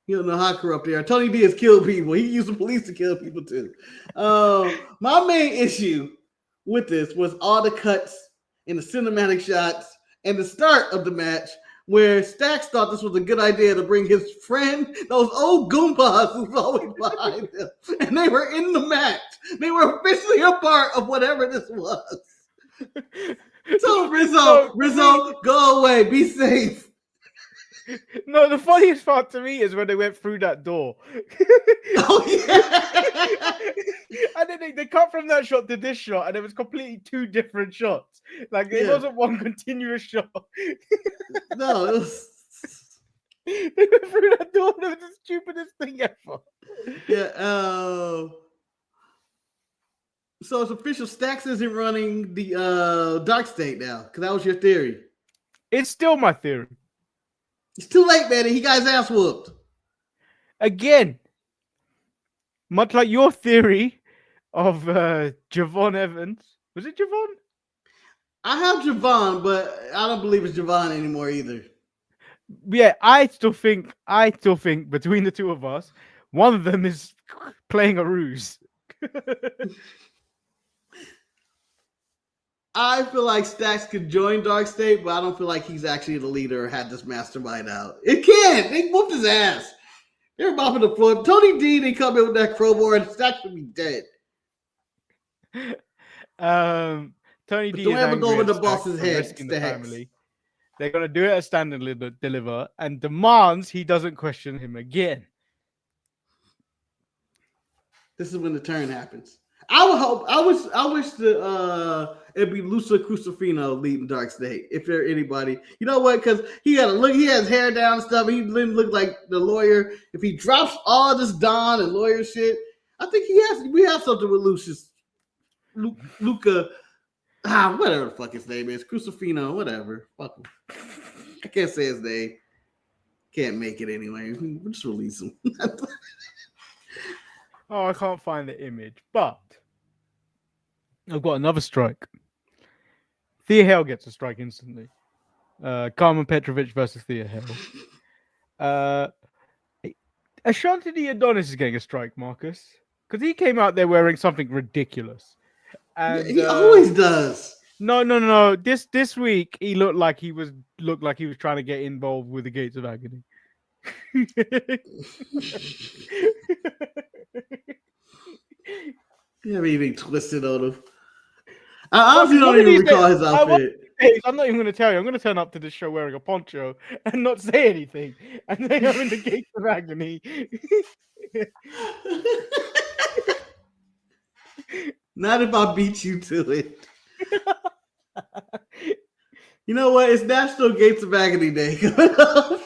You don't know how corrupt they are. Tony D has killed people. He used the police to kill people too. My main issue with this was all the cuts and the cinematic shots and the start of the match where Stax thought this was a good idea to bring his friend, those old Goombas who's always behind him, and they were in the match. They were officially a part of whatever this was. So Rizzo, go away. Be safe. No, the funniest part to me is when they went through that door. Oh, yeah. And then they cut from that shot to this shot, and it was completely two different shots. Like, it wasn't one continuous shot. No, it was... They went through that door, and it was the stupidest thing ever. Yeah, so it's official. Stax isn't running the Dark State now, because that was your theory. It's still my theory. It's too late, man. He got his ass whooped. Again, much like your theory of Javon Evans. Was it Javon? I have Javon, but I don't believe it's Javon anymore either. Yeah, I still think between the two of us, one of them is playing a ruse. I feel like Stax could join Dark State, but I don't feel like he's actually the leader or had this mastermind out. It can't. They whooped his ass. They were bopping the floor. Tony D, they come in with that crowbar, and Stax would be dead. Tony But D don't is ever go angry over at the Stax boss's for head, risking the Stax. family. They're gonna do it at Stand and Deliver, and demands he doesn't question him again. This is when the turn happens. I wish the it'd be Luca Crucifino leading Dark State, if there anybody. You know what? Because he has hair down and stuff. He didn't look like the lawyer. If he drops all this Don and lawyer shit, I think we have something with Luca. Whatever the fuck his name is. Crucifino, whatever. Fuck him. I can't say his name. Can't make it anyway. We'll just release him. Oh, I can't find the image, but I've got another strike. Thea Hale gets a strike instantly. Carmen Petrovic versus Thea Hale. Ashanti the Adonis is getting a strike, Marcus, because he came out there wearing something ridiculous. And he always does. No. This week he looked like he was trying to get involved with the Gates of Agony. You haven't even twisted on him. I honestly don't even recall his outfit. I'm not even going to tell you. I'm going to turn up to this show wearing a poncho and not say anything. And then I'm in the Gates of Agony. Not if I beat you to it. You know what? It's National Gates of Agony Day coming up.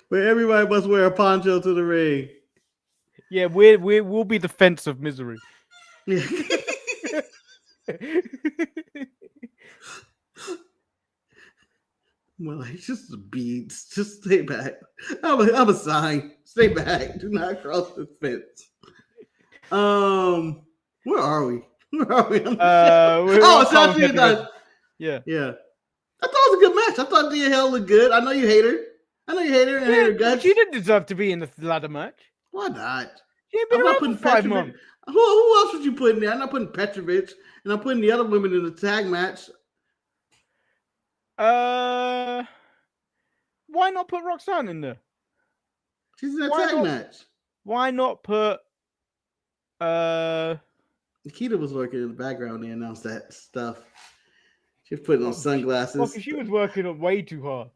Where everybody must wear a poncho to the ring. Yeah, we'll be the fence of misery. Yeah. Well, it's just the beads. Just stay back. I'm a sign. Stay back. Do not cross the fence. Where are we? Where are we? It's actually done. Yeah. I thought it was a good match. I thought Thea Hale looked good. I know you hate her. And hate her guts. She didn't deserve to be in the ladder match. Why not? She ain't been around for 5 months. Who else would you put in there? I'm not putting Petrovic, and I'm putting the other women in the tag match. Why not put Roxanne in there? She's in a Why tag not? match. Why not put Nikita was working in the background to announce that stuff. She was putting on sunglasses. She was working way too hard.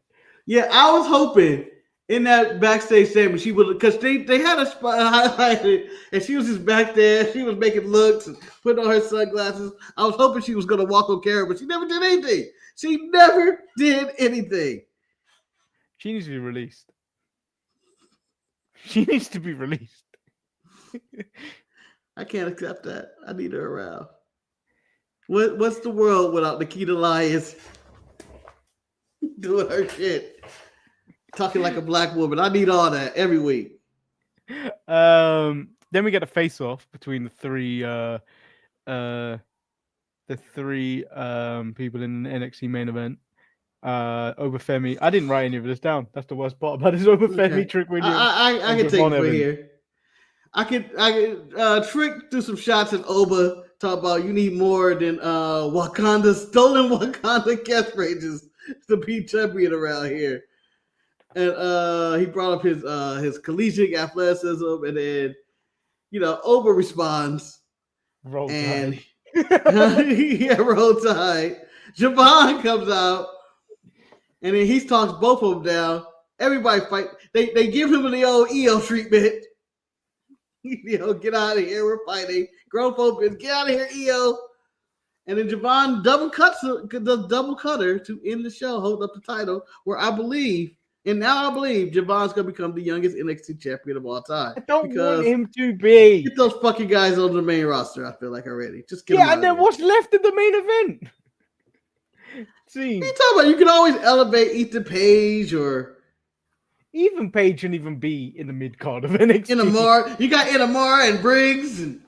Yeah, I was hoping in that backstage segment she would, because they had a spot highlighted and she was just back there. She was making looks and putting on her sunglasses. I was hoping she was going to walk on camera, but she never did anything. She never did anything. She needs to be released. She needs to be released. I can't accept that. I need her around. What's the world without Nikita Lyons doing her shit? Talking like a black woman. I need all that every week. Then we get a face-off between the three people in the NXT main event. Obafemi. I didn't write any of this down. That's the worst part about it. Obafemi, Okay. Trick Williams. I can take it from here. I could Trick do some shots at Oba. Talk about you need more than stolen Wakanda catchphrases to be champion around here. And he brought up his collegiate athleticism, and then Oba responds. Roll and Tide. Roll Tide. Javon comes out, and then he talks both of them down. Everybody fight. They give him the old EO treatment. Get out of here. We're fighting. Grown folk, get out of here, EO. And then Javon double cutter to end the show, hold up the title, where I believe Javon's gonna become the youngest NXT champion of all time. I don't want him to be. Get those fucking guys on the main roster. I feel like already. Just get and then what's left of the main event? See, what are you talking about? You can always elevate Ethan Page or even Page can even be in the mid card of NXT. Inamar. You got Inamar and Briggs and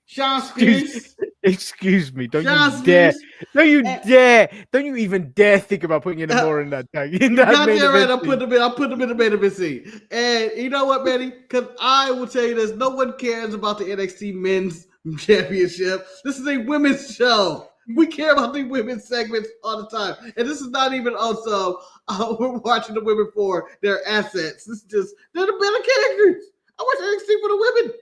Sean Spears. Excuse me. Don't you dare. Don't you even dare think about putting Inamar in that tag. You got that right. I'll put them in the main event scene. And you know what, Manny? Because I will tell you this: no one cares about the NXT Men's Championship. This is a women's show. We care about the women's segments all the time. And this is not even also we're watching the women for their assets. This is just, they're the better characters. I watch NXT for the women.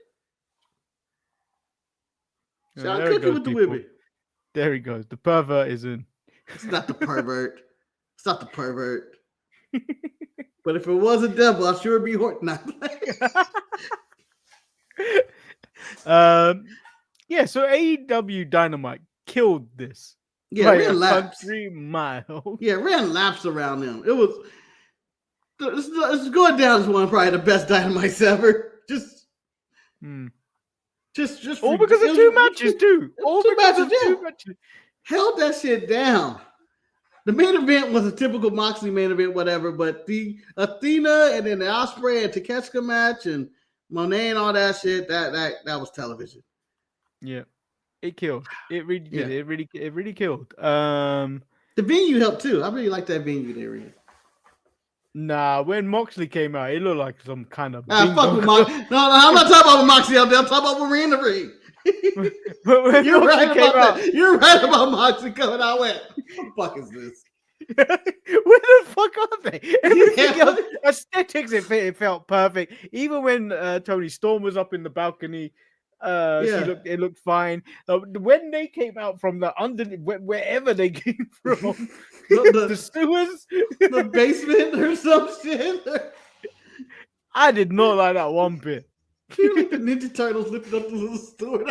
Sean Cookie with the women. There he goes. The pervert is in. It's not the pervert. It's not the pervert. But if it was a devil, I'm sure it'd be Horton. So AEW Dynamite killed this. Yeah, ran laps. 3 miles. Yeah, ran laps around them. It's going down as one of probably the best Dynamites ever. Just all because of 2 matches too. All because of 2 matches. Held that shit down. The main event was a typical Moxley main event, whatever. But the Athena and then the Osprey and Takeshita match and Mone and all that shit, that was television. Yeah. It killed. It really did. Yeah. It really killed. The venue helped too. I really like that venue they were in. Nah, when Moxley came out, it looked like some kind of. Fuck with Moxley. No, I'm not talking about Moxley out there. I'm talking about when we're in the ring. You're right about that. You're right about Moxley coming out. What the fuck is this? Where the fuck are they? Everything else, aesthetics, it felt perfect. Even when Tony Storm was up in the balcony. It looked fine. When they came out from the wherever they came from, the sewers, the basement, or some shit. I did not like that one bit. You like the Ninja Turtles lifting up the little sewer.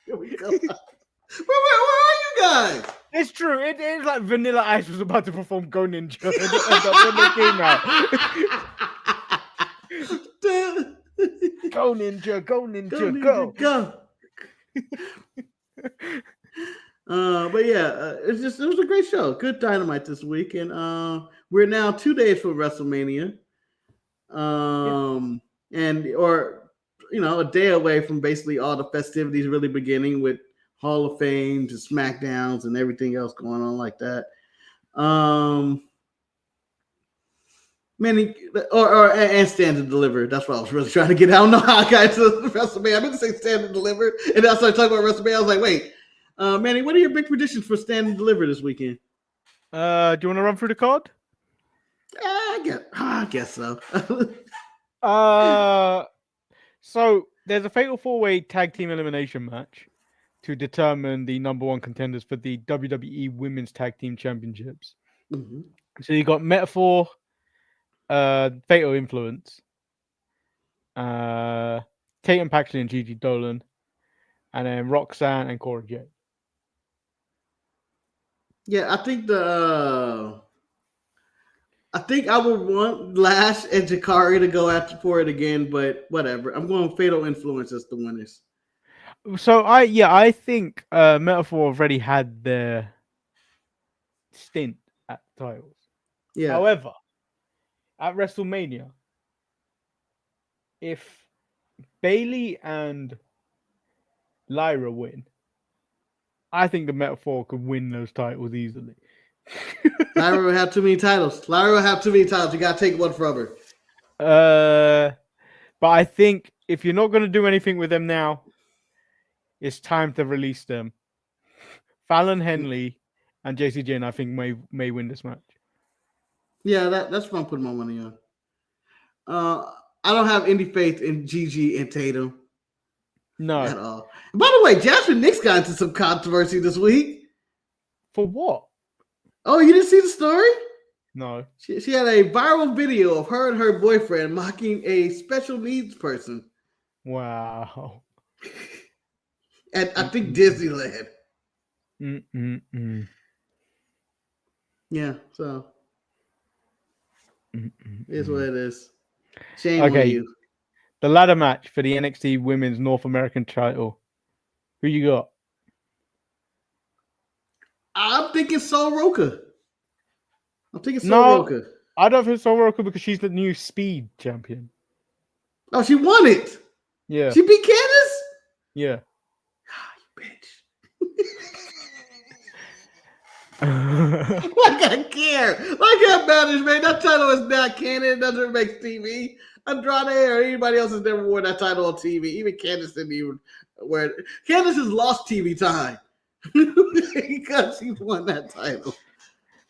Here we go. Where are you guys? It's true. It's like Vanilla Ice was about to perform Go Ninja when they came out. Go Ninja, go Ninja, go. But yeah, it was a great show. Good Dynamite this week, and we're now 2 days from WrestleMania, a day away from basically all the festivities really beginning with Hall of Fame to SmackDowns and everything else going on like that. And Stand and Deliver. That's what I was really trying to get. I don't know how I got to WrestleMania. I meant to say Stand and Deliver, and then I started talking about WrestleMania. I was like, wait, Manny, what are your big predictions for Stand and Deliver this weekend? Do you want to run through the card? I guess so. So there's a fatal 4-way tag team elimination match to determine the number one contenders for the WWE Women's Tag Team Championships. Mhm. So you got Metaphor, Fatal Influence, Tatum Paxley and Gigi Dolan, and then Roxanne and Cora Jade. Yeah, I think I would want Lash and Jakari to go after for it again, but whatever. I'm going Fatal Influence as the winners. So I think Metaphor already had their stint at the titles. Yeah. However, at WrestleMania, if Bailey and Lyra win, I think the Metaphor could win those titles easily. Lyra will have too many titles. You gotta take one from her. But I think if you're not going to do anything with them now, it's time to release them. Fallon Henley and JC Jane, I think, may win this match. Yeah, that's what I'm putting my money on. I don't have any faith in Gigi and Tatum. No. At all. By the way, Jasmine Nix got into some controversy this week. For what? Oh, you didn't see the story? No. She had a viral video of her and her boyfriend mocking a special needs person. Wow. At I think Disneyland. Yeah, so it's what it is. Shame on you. The ladder match for the NXT Women's North American title. Who you got? I'm thinking Sol Roca. Roca. I don't think Sol Roca because she's the new Speed champion. Oh, she won it. Yeah. She beat Candice? Yeah. You bitch. Like I care. Like that matters, man. That title is not canon. It doesn't make TV. Andrade or anybody else has never worn that title on TV. Even Candice didn't even wear it. Candice has lost TV time because she's won that title.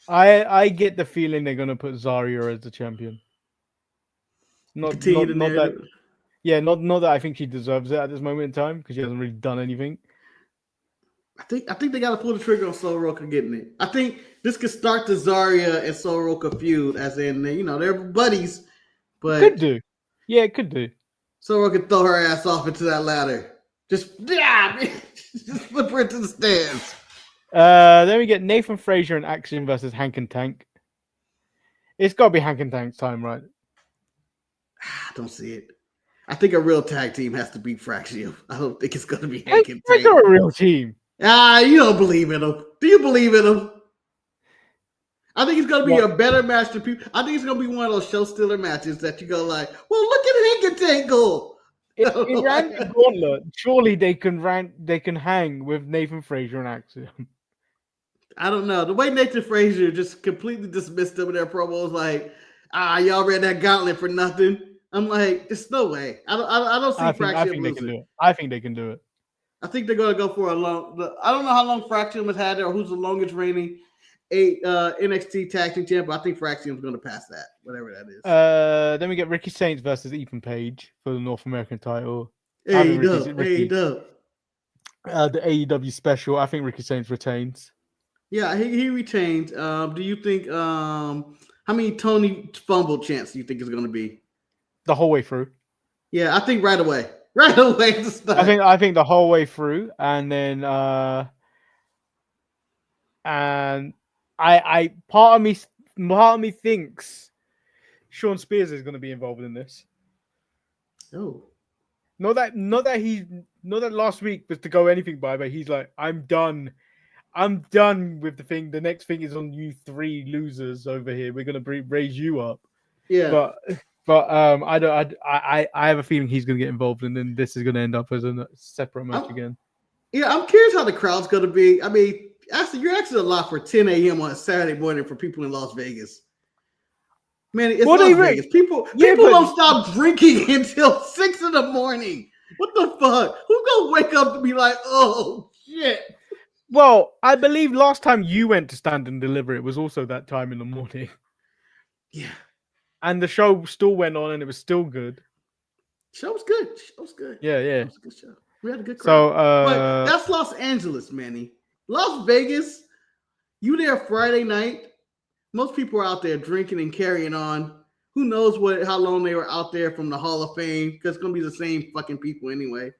I get the feeling they're gonna put Zarya as the champion. Not that I think she deserves it at this moment in time because she hasn't really done anything. I think they got to pull the trigger on Sol Roca getting it. I think this could start the Zarya and Sol Roca feud, as in they're buddies, but could do. Yeah, it could do. Sol Roca throw her ass off into that ladder. Just flip her into the stands. Then we get Nathan Frazier in action versus Hank and Tank. It's got to be Hank and Tank's time, right? I don't see it. I think a real tag team has to beat Fraction. I don't think it's going to be Hank and Tank. They're a real team. You don't believe in them. Do you believe in them? I think it's going to be a better match to people. I think it's going to be one of those show stealer matches that you go like, well, look at Hank and Tank go. In Randy Gauntlet, surely they can hang with Nathan Frazier and Axiom. I don't know. The way Nathan Frazier just completely dismissed them in their promos, like, y'all ran that gauntlet for nothing. I'm like, there's no way. I don't see Fraction. I think they can do it. I think they can do it. I think they're going to go for a long. I don't know how long Fraction has had it or who's the longest reigning NXT tag team champ. But I think Fraction's going to pass that, whatever that is. Then we get Ricky Saints versus Ethan Page for the North American title. AEW. The AEW special. I think Ricky Saints retains. Yeah, he retains. Do you think how many Tony fumble chants do you think is going to be? The whole way through. Yeah, I think right away. Right away to start. I think the whole way through, and then and I part of me thinks Sean Spears is going to be involved in this. Oh, not that last week was to go anything by, but he's like, I'm done with the thing. The next thing is on you three losers over here. We're going to raise you up. Yeah, but I have a feeling he's going to get involved, and then this is going to end up as a separate match again. Yeah, I'm curious how the crowd's going to be. I mean, you're asking a lot for 10 a.m. on a Saturday morning for people in Las Vegas. Man, it's Las Vegas. People don't stop drinking until 6 in the morning. What the fuck? Who's going to wake up to be like, oh, shit? Well, I believe last time you went to Stand and Deliver, it was also that time in the morning. Yeah. And the show still went on and it was still good. Show was good. Show was good. Yeah, yeah. It was a good show. We had a good crowd. So, But that's Los Angeles, Manny. Las Vegas, you there Friday night. Most people are out there drinking and carrying on. Who knows how long they were out there from the Hall of Fame? Because it's going to be the same fucking people anyway.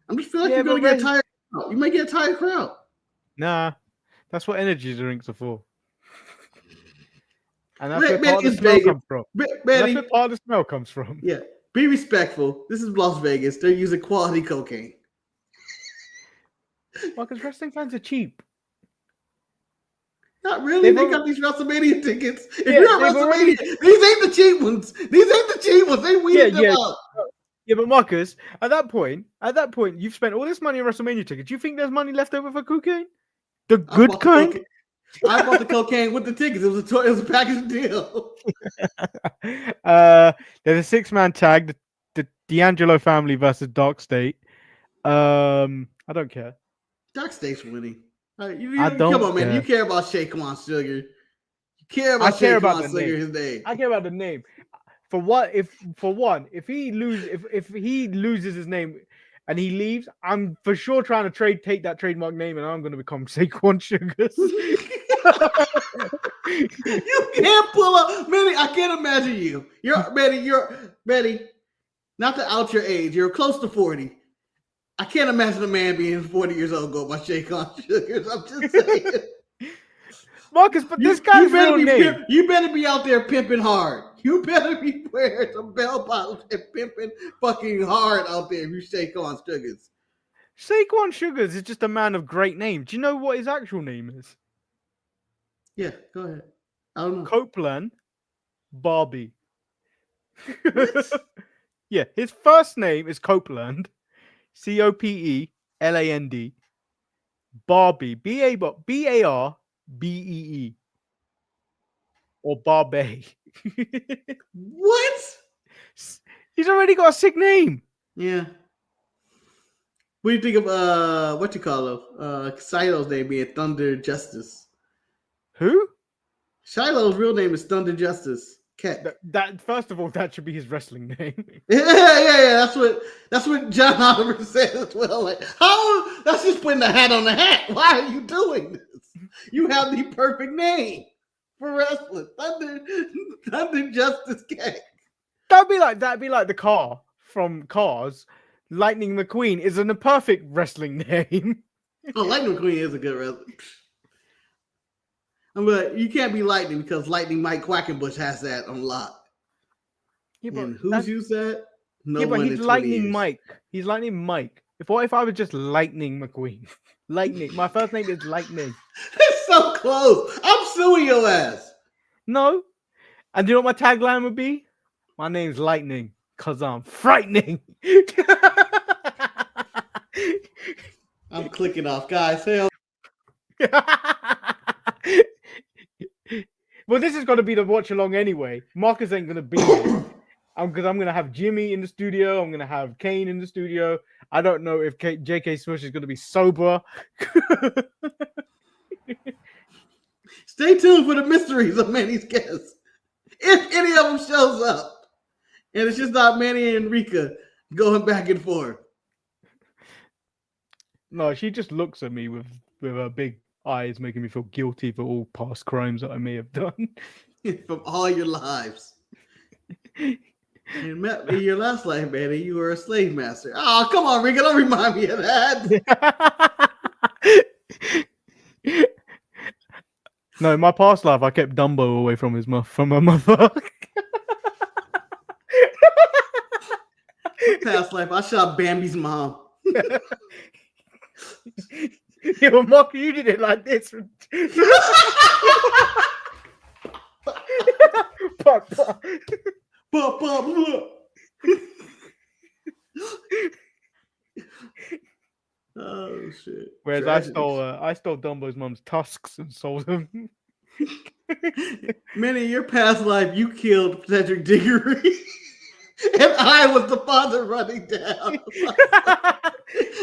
I'm just feeling like you're going to get a tired crowd. You might get a tired crowd. Nah, that's what energy drinks are for. And that's where part of the smell comes from. That's where part of the smell comes from. Yeah. Be respectful. This is Las Vegas. They're using quality cocaine. Well, because wrestling fans are cheap. Not really. They got these WrestleMania tickets. If you're at WrestleMania, these ain't the cheap ones. These ain't the cheap ones. They weeded them out. Yeah, but Marcus, at that point, you've spent all this money on WrestleMania tickets. Do you think there's money left over for cocaine? The good kind? I bought the cocaine with the tickets. It was a package deal. There's a 6-man tag, the D'Angelo family versus Dark State. I don't care. Dark State's winning. I don't come on, man. care. You care about Shaquan Sugar. You care about Shaquan Sugar, his name. I care about the name. For one, if he loses his name and he leaves, I'm for sure trying to take that trademark name and I'm going to become Saquon Sugars. You can't pull up, Manny. I can't imagine you. You're Betty. Not to out your age, you're close to 40. I can't imagine a man being 40 years old go by Shaquan Sugars. I'm just saying. Marcus, but this guy's real name. You better be out there pimping hard. You better be wearing some bell bottoms and pimping fucking hard out there if you Shaquan Sugars. Saquon Sugars is just a man of great name. Do you know what his actual name is? Yeah, go ahead. I don't know. Copeland Barbie. Yeah, his first name is Copeland. Copeland. Barbie. Barbee. Or Barbie. What? He's already got a sick name. Yeah. What do you think of what you call him? Shiloh's name being Thunder Justice. Who? Shiloh's real name is Thunder Justice. That first of all, that should be his wrestling name. Yeah. That's what John Oliver said as well. Like, how? That's just putting the hat on the hat. Why are you doing this? You have the perfect name for wrestling. Thunder Justice Gang. That'd be like the car from Cars. Lightning McQueen isn't a perfect wrestling name. Oh, Lightning McQueen is a good wrestler. I'm like, you can't be Lightning because Lightning Mike Quackenbush has that on lock. Yeah, but and who's used that? No yeah, but one he's Lightning Mike. He's Lightning Mike. What if I was just Lightning McQueen? Lightning. My first name is Lightning. It's so close. I'm suing your ass. No. And do you know what my tagline would be? My name's Lightning because I'm frightening. I'm clicking off, guys. Hell. Well, this is going to be the watch along anyway. Marcus ain't going to be here. Because I'm going to have Jimmy in the studio. I'm going to have Kane in the studio. I don't know if J.K. Smush is going to be sober. Stay tuned for the mysteries of Manny's guests. If any of them shows up. And it's just not Manny and Rika going back and forth. No, she just looks at me with her big eyes, making me feel guilty for all past crimes that I may have done. From all your lives. In your last life, Manny, you were a slave master. Oh, come on, Rika. Don't remind me of that. No, in my past life, I kept Dumbo away from my mother. Past life, I shot Bambi's mom. Yeah, well, Mark, you did it like this. Oh shit! Whereas I stole Dumbo's mom's tusks and sold them. Manny, in your past life, you killed Cedric Diggory, and I was the father running down.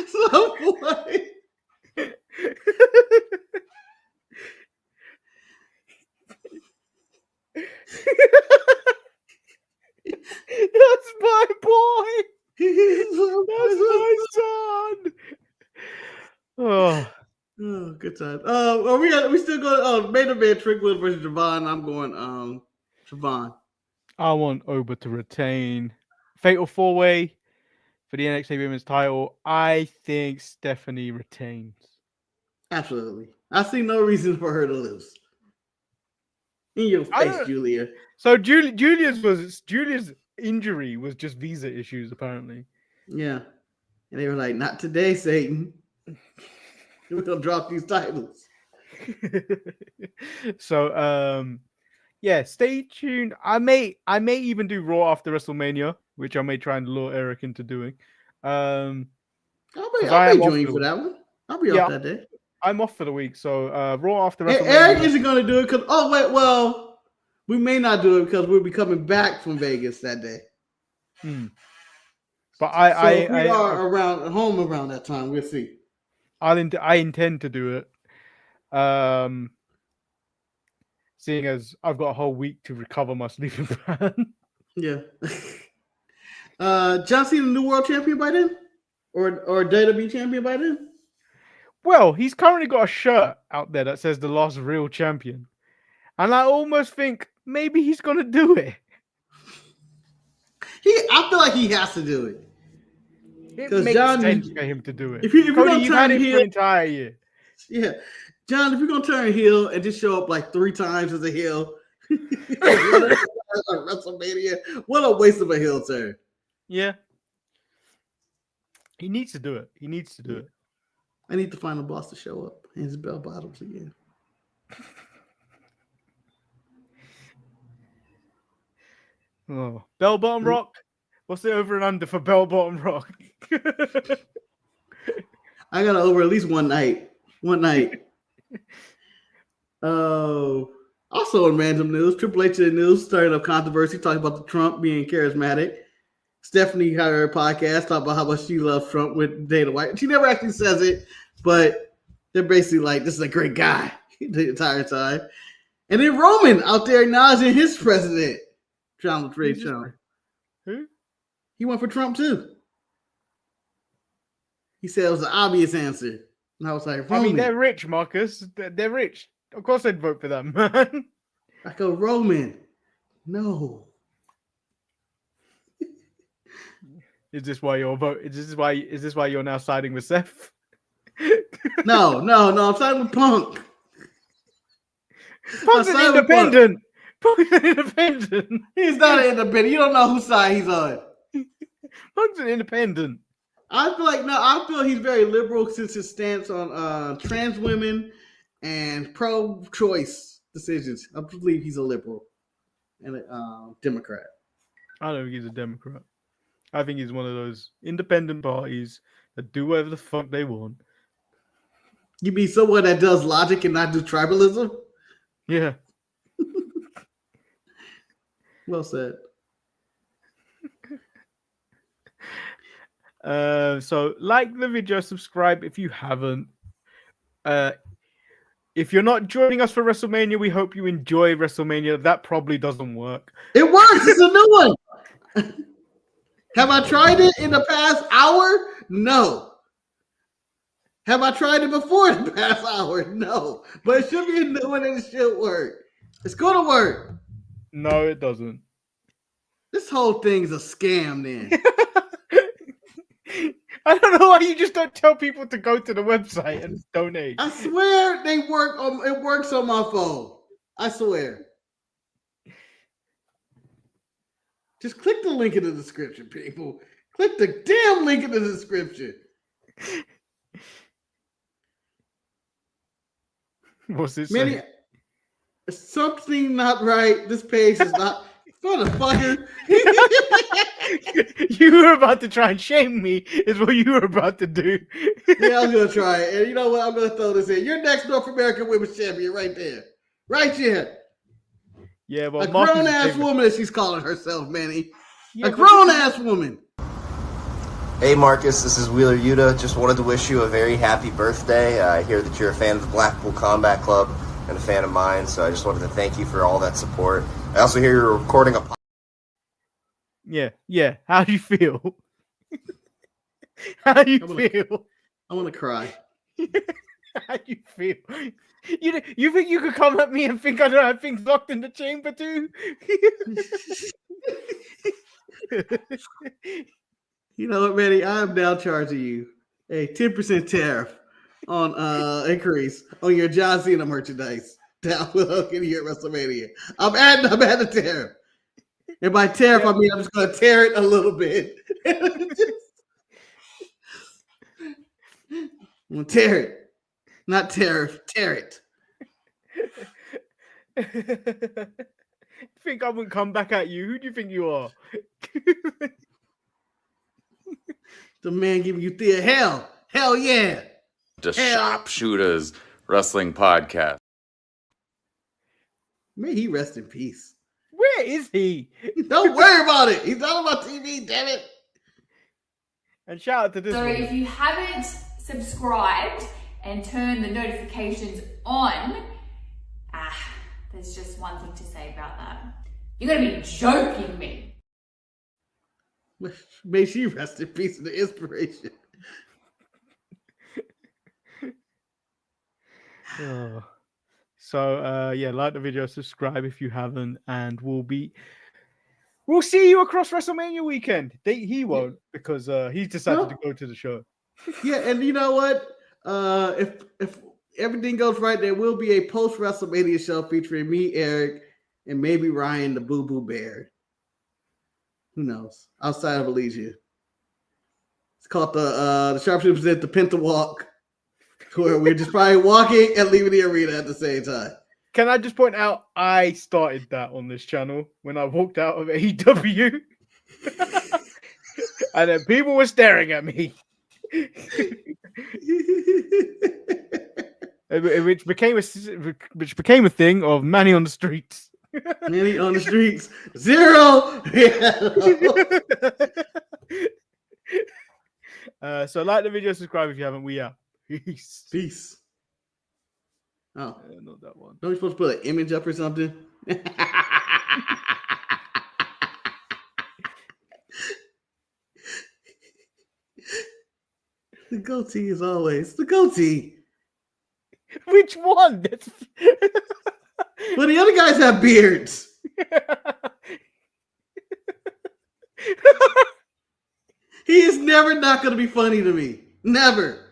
So boy. Oh, Oh, good time. We still going. Main event Trick Williams versus Javon. I'm going Javon. I want Oba to retain. Fatal 4-way for the NXT Women's title. I think Stephanie retains. Absolutely. I see no reason for her to lose. In your face, Julia. So Julia's injury was just visa issues, apparently. Yeah. And they were like, not today, Satan. We're gonna drop these titles. So yeah, stay tuned. I may even do Raw after WrestleMania, which I may try and lure Eric into doing. I'll be joining you for that one. I'll be off that day. I'm off for the week, so Raw after WrestleMania. Eric isn't gonna do it because we may not do it because we'll be coming back from Vegas that day. But if we are around home around that time, we'll see. I intend to do it. Seeing as I've got a whole week to recover my sleeping pattern. Yeah. John Cena, new world champion by then? Or WWE champion by then? Well, he's currently got a shirt out there that says the last real champion. And I almost think maybe he's going to do it. I feel like he has to do it. It makes sense for him to do it. If you're Cody, you've had it for an entire year. Yeah. John, if you're going to turn heel and just show up like 3 times as a heel, WrestleMania, what a waste of a heel turn. Yeah. He needs to do it. I need to find a boss to show up in his bell bottoms again. Oh, Bell Bottom Rock? What's the over and under for Bell Bottom Rock? I got to over at least one night. Also in random news, Triple H in the news started up controversy talking about the Trump being charismatic. Stephanie had her podcast talking about how much she loves Trump with Dana White. She never actually says it, but they're basically like, this is a great guy the entire time. And then Roman out there acknowledging his president, Donald Trump. Who? He went for Trump too. He said it was an obvious answer. And I was like, Roman. I mean, they're rich, Marcus. They're rich. Of course I'd vote for them, man. I go, Roman. No. Is this why you're vote? Is this why you're now siding with Seth? No. I'm siding with Punk. Punk's an independent. Punk's an independent. He's not an independent. You don't know whose side he's on. Punk's an independent. I feel he's very liberal since his stance on trans women and pro-choice decisions. I believe he's a liberal and a Democrat. I don't think he's a Democrat. I think he's one of those independent parties that do whatever the fuck they want. You mean someone that does logic and not do tribalism? Yeah. Well said. So like the video, subscribe if you haven't. If you're not joining us for WrestleMania, we hope you enjoy WrestleMania. That probably doesn't work. It works. It's a new one. Have I tried it in the past hour? No. Have I tried it before the past hour? No. But it should be a new one and it should work. It's going to work. No, it doesn't. This whole thing's a scam then. I don't know why you just don't tell people to go to the website and donate. I swear they work. It works on my phone. I swear. Just click the link in the description, people. Click the damn link in the description. What's this? Manny, something not right. This page is not. Motherfucker. You were about to try and shame me, is what you were about to do. Yeah, I'm going to try it. And you know what? I'm going to throw this in. You're next North American Women's Champion right there. Right here. Yeah, well, a grown-ass woman, as she's calling herself, Manny. Yeah, a grown-ass woman. Hey, Marcus. This is Wheeler Yuta. Just wanted to wish you a very happy birthday. I hear that you're a fan of the Blackpool Combat Club and a fan of mine, so I just wanted to thank you for all that support. I also hear you're recording a... Yeah. How do you feel? How do you feel? I want to cry. How do you feel? You think you could come at me and think I don't have things locked in the chamber too? You know what, Manny? I am now charging you a 10% tariff on increase on your John Cena merchandise down with Hogan here at WrestleMania. I'm adding the tariff. And by tariff, I mean I'm just gonna tear it a little bit. I'm gonna tear it. Not tariff, tear it. Think I wouldn't come back at you? Who do you think you are? The man giving you the hell. Hell yeah. The Sharpshooters Wrestling Podcast. May he rest in peace. Where is he? Don't worry about it. He's not on my TV, damn it. And shout out to this So one. if you haven't subscribed and turned the notifications on, there's just one thing to say about that. You're going to be joking me. May she rest in peace in the inspiration. Oh. So like the video, subscribe if you haven't, and we'll see you across WrestleMania weekend. He won't, because he's decided to go to the show. Yeah, and you know what? If everything goes right, there will be a post WrestleMania show featuring me, Eric, and maybe Ryan the Boo Boo Bear. Who knows? Outside of Elysia. It's called the Sharpshooters present the Penta Walk, where we're just probably walking and leaving the arena at the same time. Can I just point out, I started that on this channel when I walked out of AEW. And then people were staring at me. Which became a thing of Manny on the streets. Manny on the streets. 0. So like the video, subscribe if you haven't. We are. Peace. Peace. Oh, not that one. don't we supposed to put an image up or something? The goatee is always the goatee. Which one? Well, the other guys have beards. He is never not going to be funny to me. Never.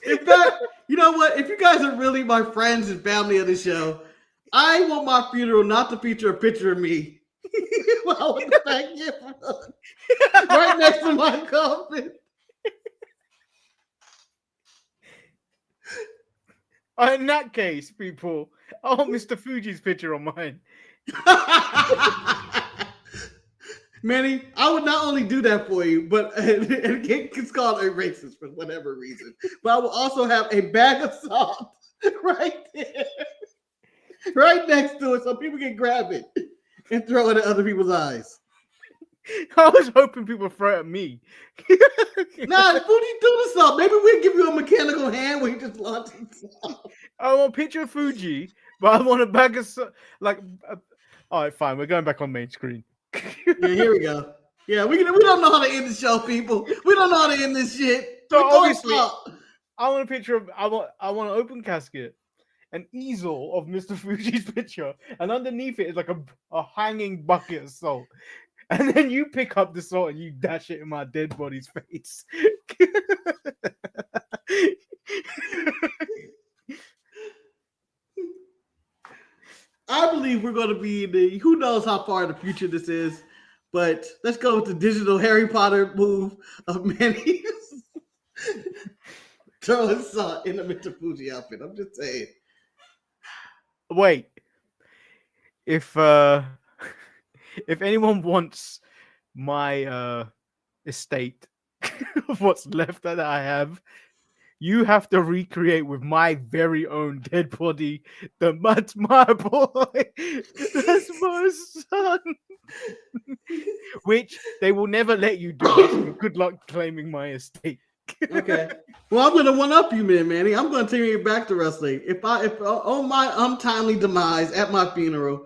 In fact, you know what? If you guys are really my friends and family of the show, I want my funeral not to feature a picture of me. Well, with the back right next to my coffin. In that case, people, I want Mr. Fuji's picture on mine. Manny, I would not only do that for you, but it's called a racist for whatever reason. But I will also have a bag of salt right there, right next to it, so people can grab it and throw it at other people's eyes. I was hoping people would throw it at me. Nah, Fuji do the salt. Maybe we'll give you a mechanical hand where you just launch it. I want a picture of Fuji, but I want a bag of all right, fine. We're going back on main screen. Yeah, here we go. Yeah, we don't know how to end the show, people. We don't know how to end this shit. So obviously, I want a picture of I want an open casket, an easel of Mr. Fuji's picture, and underneath it is like a hanging bucket of salt. And then you pick up the salt and you dash it in my dead body's face. I believe we're going to be in the, who knows how far in the future this is, but let's go with the digital Harry Potter move of Manny throwing salt in the Mr. Fuji outfit. I'm just saying. Wait. If anyone wants my estate of what's left that I have, you have to recreate with my very own dead body. That's my boy. That's my son. Which they will never let you do. So good luck claiming my estate. Okay. Well, I'm going to one up you, Manny. I'm going to take you back to wrestling. If on my untimely demise at my funeral,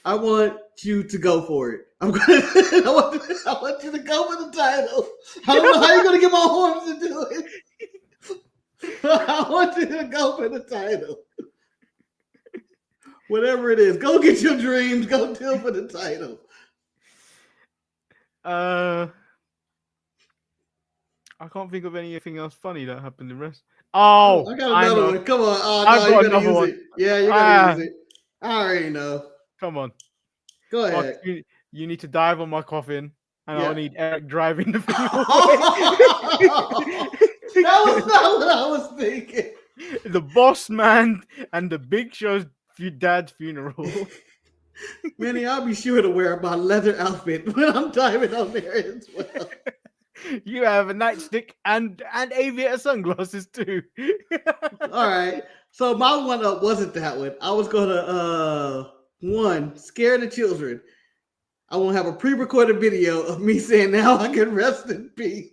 I want you to go for it. I want you to go for the title. I don't know how you're gonna get my horns to do it. I want you to go for the title. Whatever it is, go get your dreams. Go deal for the title. I can't think of anything else funny that happened in rest. Oh, I got another know. one. Come on. Oh, I've no, got you're gonna another use one. it. Yeah, you're gonna use it. I already know. Come on. Go Mark, ahead. you need to dive on my coffin, and Yeah. I'll need Eric driving the funeral. That was not what I was thinking. The boss man and the Big Show's dad's funeral. Manny, I'll be sure to wear my leather outfit when I'm diving on there as well. You have a nightstick and aviator sunglasses too. All right. So my one up wasn't that one. I was gonna one, scare the children. I want to have a pre-recorded video of me saying now I can rest in peace.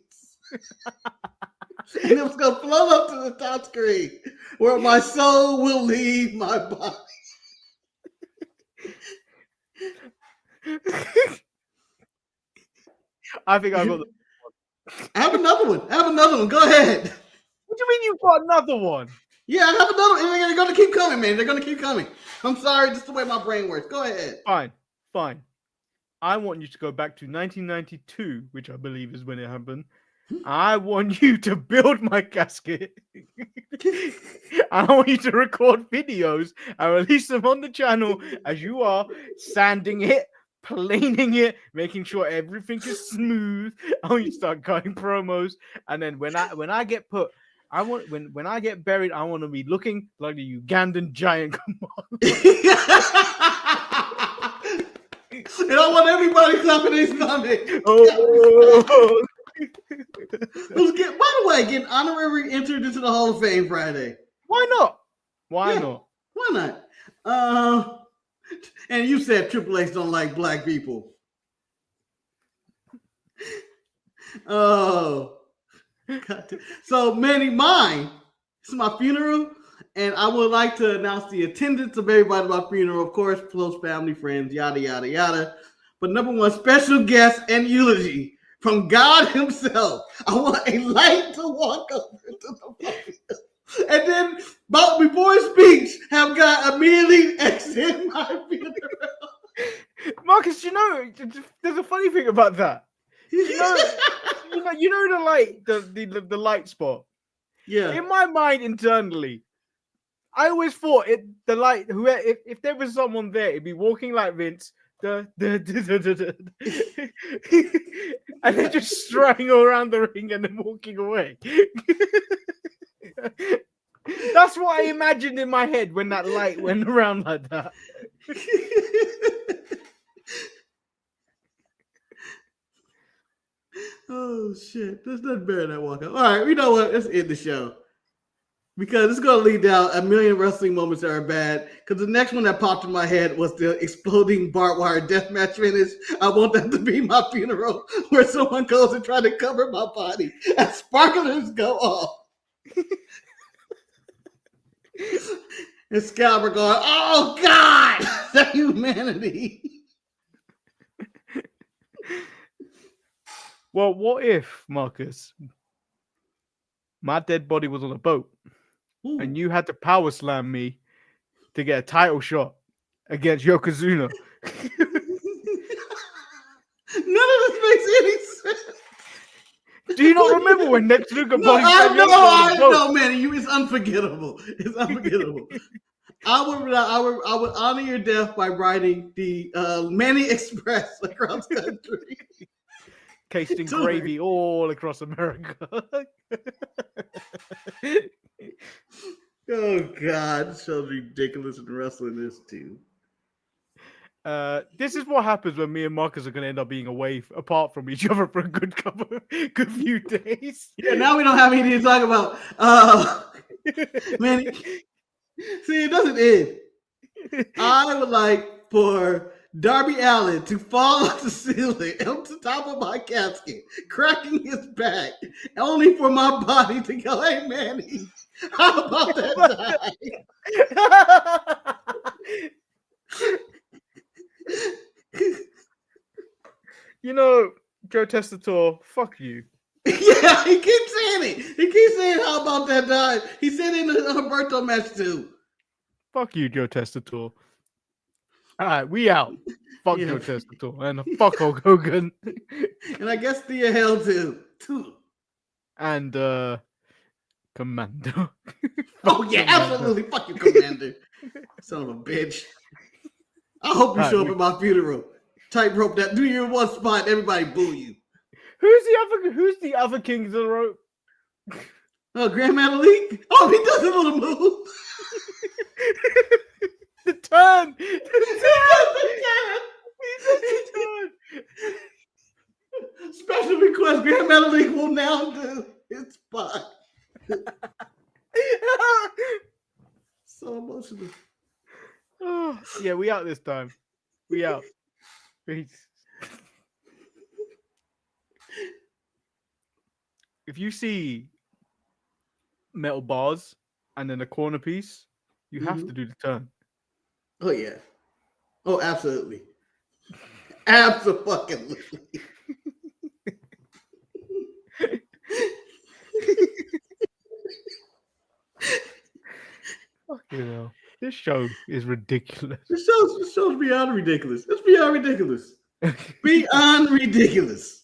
And it was gonna float up to the top screen where my soul will leave my body. I think I got the. I have another one. Go ahead. What do you mean you got another one? Yeah, I have another one. They're gonna keep coming, man. They're gonna keep coming. I'm sorry, just the way my brain works. Go ahead. Fine. I want you to go back to 1992, which I believe is when it happened. I want you to build my casket. I want you to record videos and release them on the channel as you are sanding it, planing it, making sure everything is smooth. I want you to start cutting promos, and then when I get put, I want when I get buried, I want to be looking like the Ugandan giant. And I want everybody clapping their stomach. Oh. By the way, getting honorary entered into the Hall of Fame Friday. Why not? Why not? Why not? And you said Triple H don't like black people. Oh. God. So, Manny, mine. This is my funeral, and I would like to announce the attendance of everybody at my funeral. Of course, close family, friends, yada, yada, yada. But number one, special guest and eulogy from God himself. I want a light to walk over to the podium. And then, before his speech, have God immediately exit my funeral. Marcus, you know, there's a funny thing about that. You know the light, the light spot. Yeah. In my mind, internally, I always thought the light. If there was someone there, it'd be walking like Vince, and then just strutting all around the ring and then walking away. That's what I imagined in my head when that light went around like that. Oh shit! There's nothing better than that walk out. All right, you know what? Let's end the show because it's gonna lead down a million wrestling moments that are bad. Because the next one that popped in my head was the exploding barbed wire deathmatch finish. I want that to be my funeral, where someone goes and try to cover my body and sparklers go off. And Scalper going, "Oh God, the humanity." Well, what if, Marcus, my dead body was on a boat and you had to power slam me to get a title shot against Yokozuna? None of this makes any sense. Do you not remember when Next Luger body I know, man. It's unforgettable. It's unforgettable. I would honor your death by riding the Manny Express across country. Cased in gravy all across America. Oh God, this show's ridiculous in wrestling this too. This is what happens when me and Marcus are going to end up being apart from each other for a good few days. Yeah, now we don't have anything to talk about. Manny, see, it doesn't end. I would like for Darby Allin to fall off the ceiling onto top of my casket, cracking his back, only for my body to go, "Hey, Manny, how about that die?" You know, Joe Testator, fuck you. Yeah, he keeps saying it. He keeps saying, how about that dive? He said it in the Humberto match too. Fuck you, Joe Testator. All right, we out. Fuck Yeah. Joe Testator and fuck Hulk Hogan And I guess Thea Hell too. and Commando. Oh yeah, Commander. absolutely. Fuck you, Commander. Son of a bitch. I hope you All show right, up at my funeral. Tightrope that 3 year one spot, everybody boo you. Who's the other king of the rope? Oh, Grand Metalik? Oh, he does a little move. The turn. He does the turn. Special request, Grand Metalik will now do his spot. So emotional. Oh, yeah, we out this time. We out. Peace. If you see metal bars and then a corner piece, you have to do the turn. Oh yeah. Oh, absolutely. Absolutely. You know, this show is ridiculous. This show's beyond ridiculous. It's beyond ridiculous. Beyond ridiculous.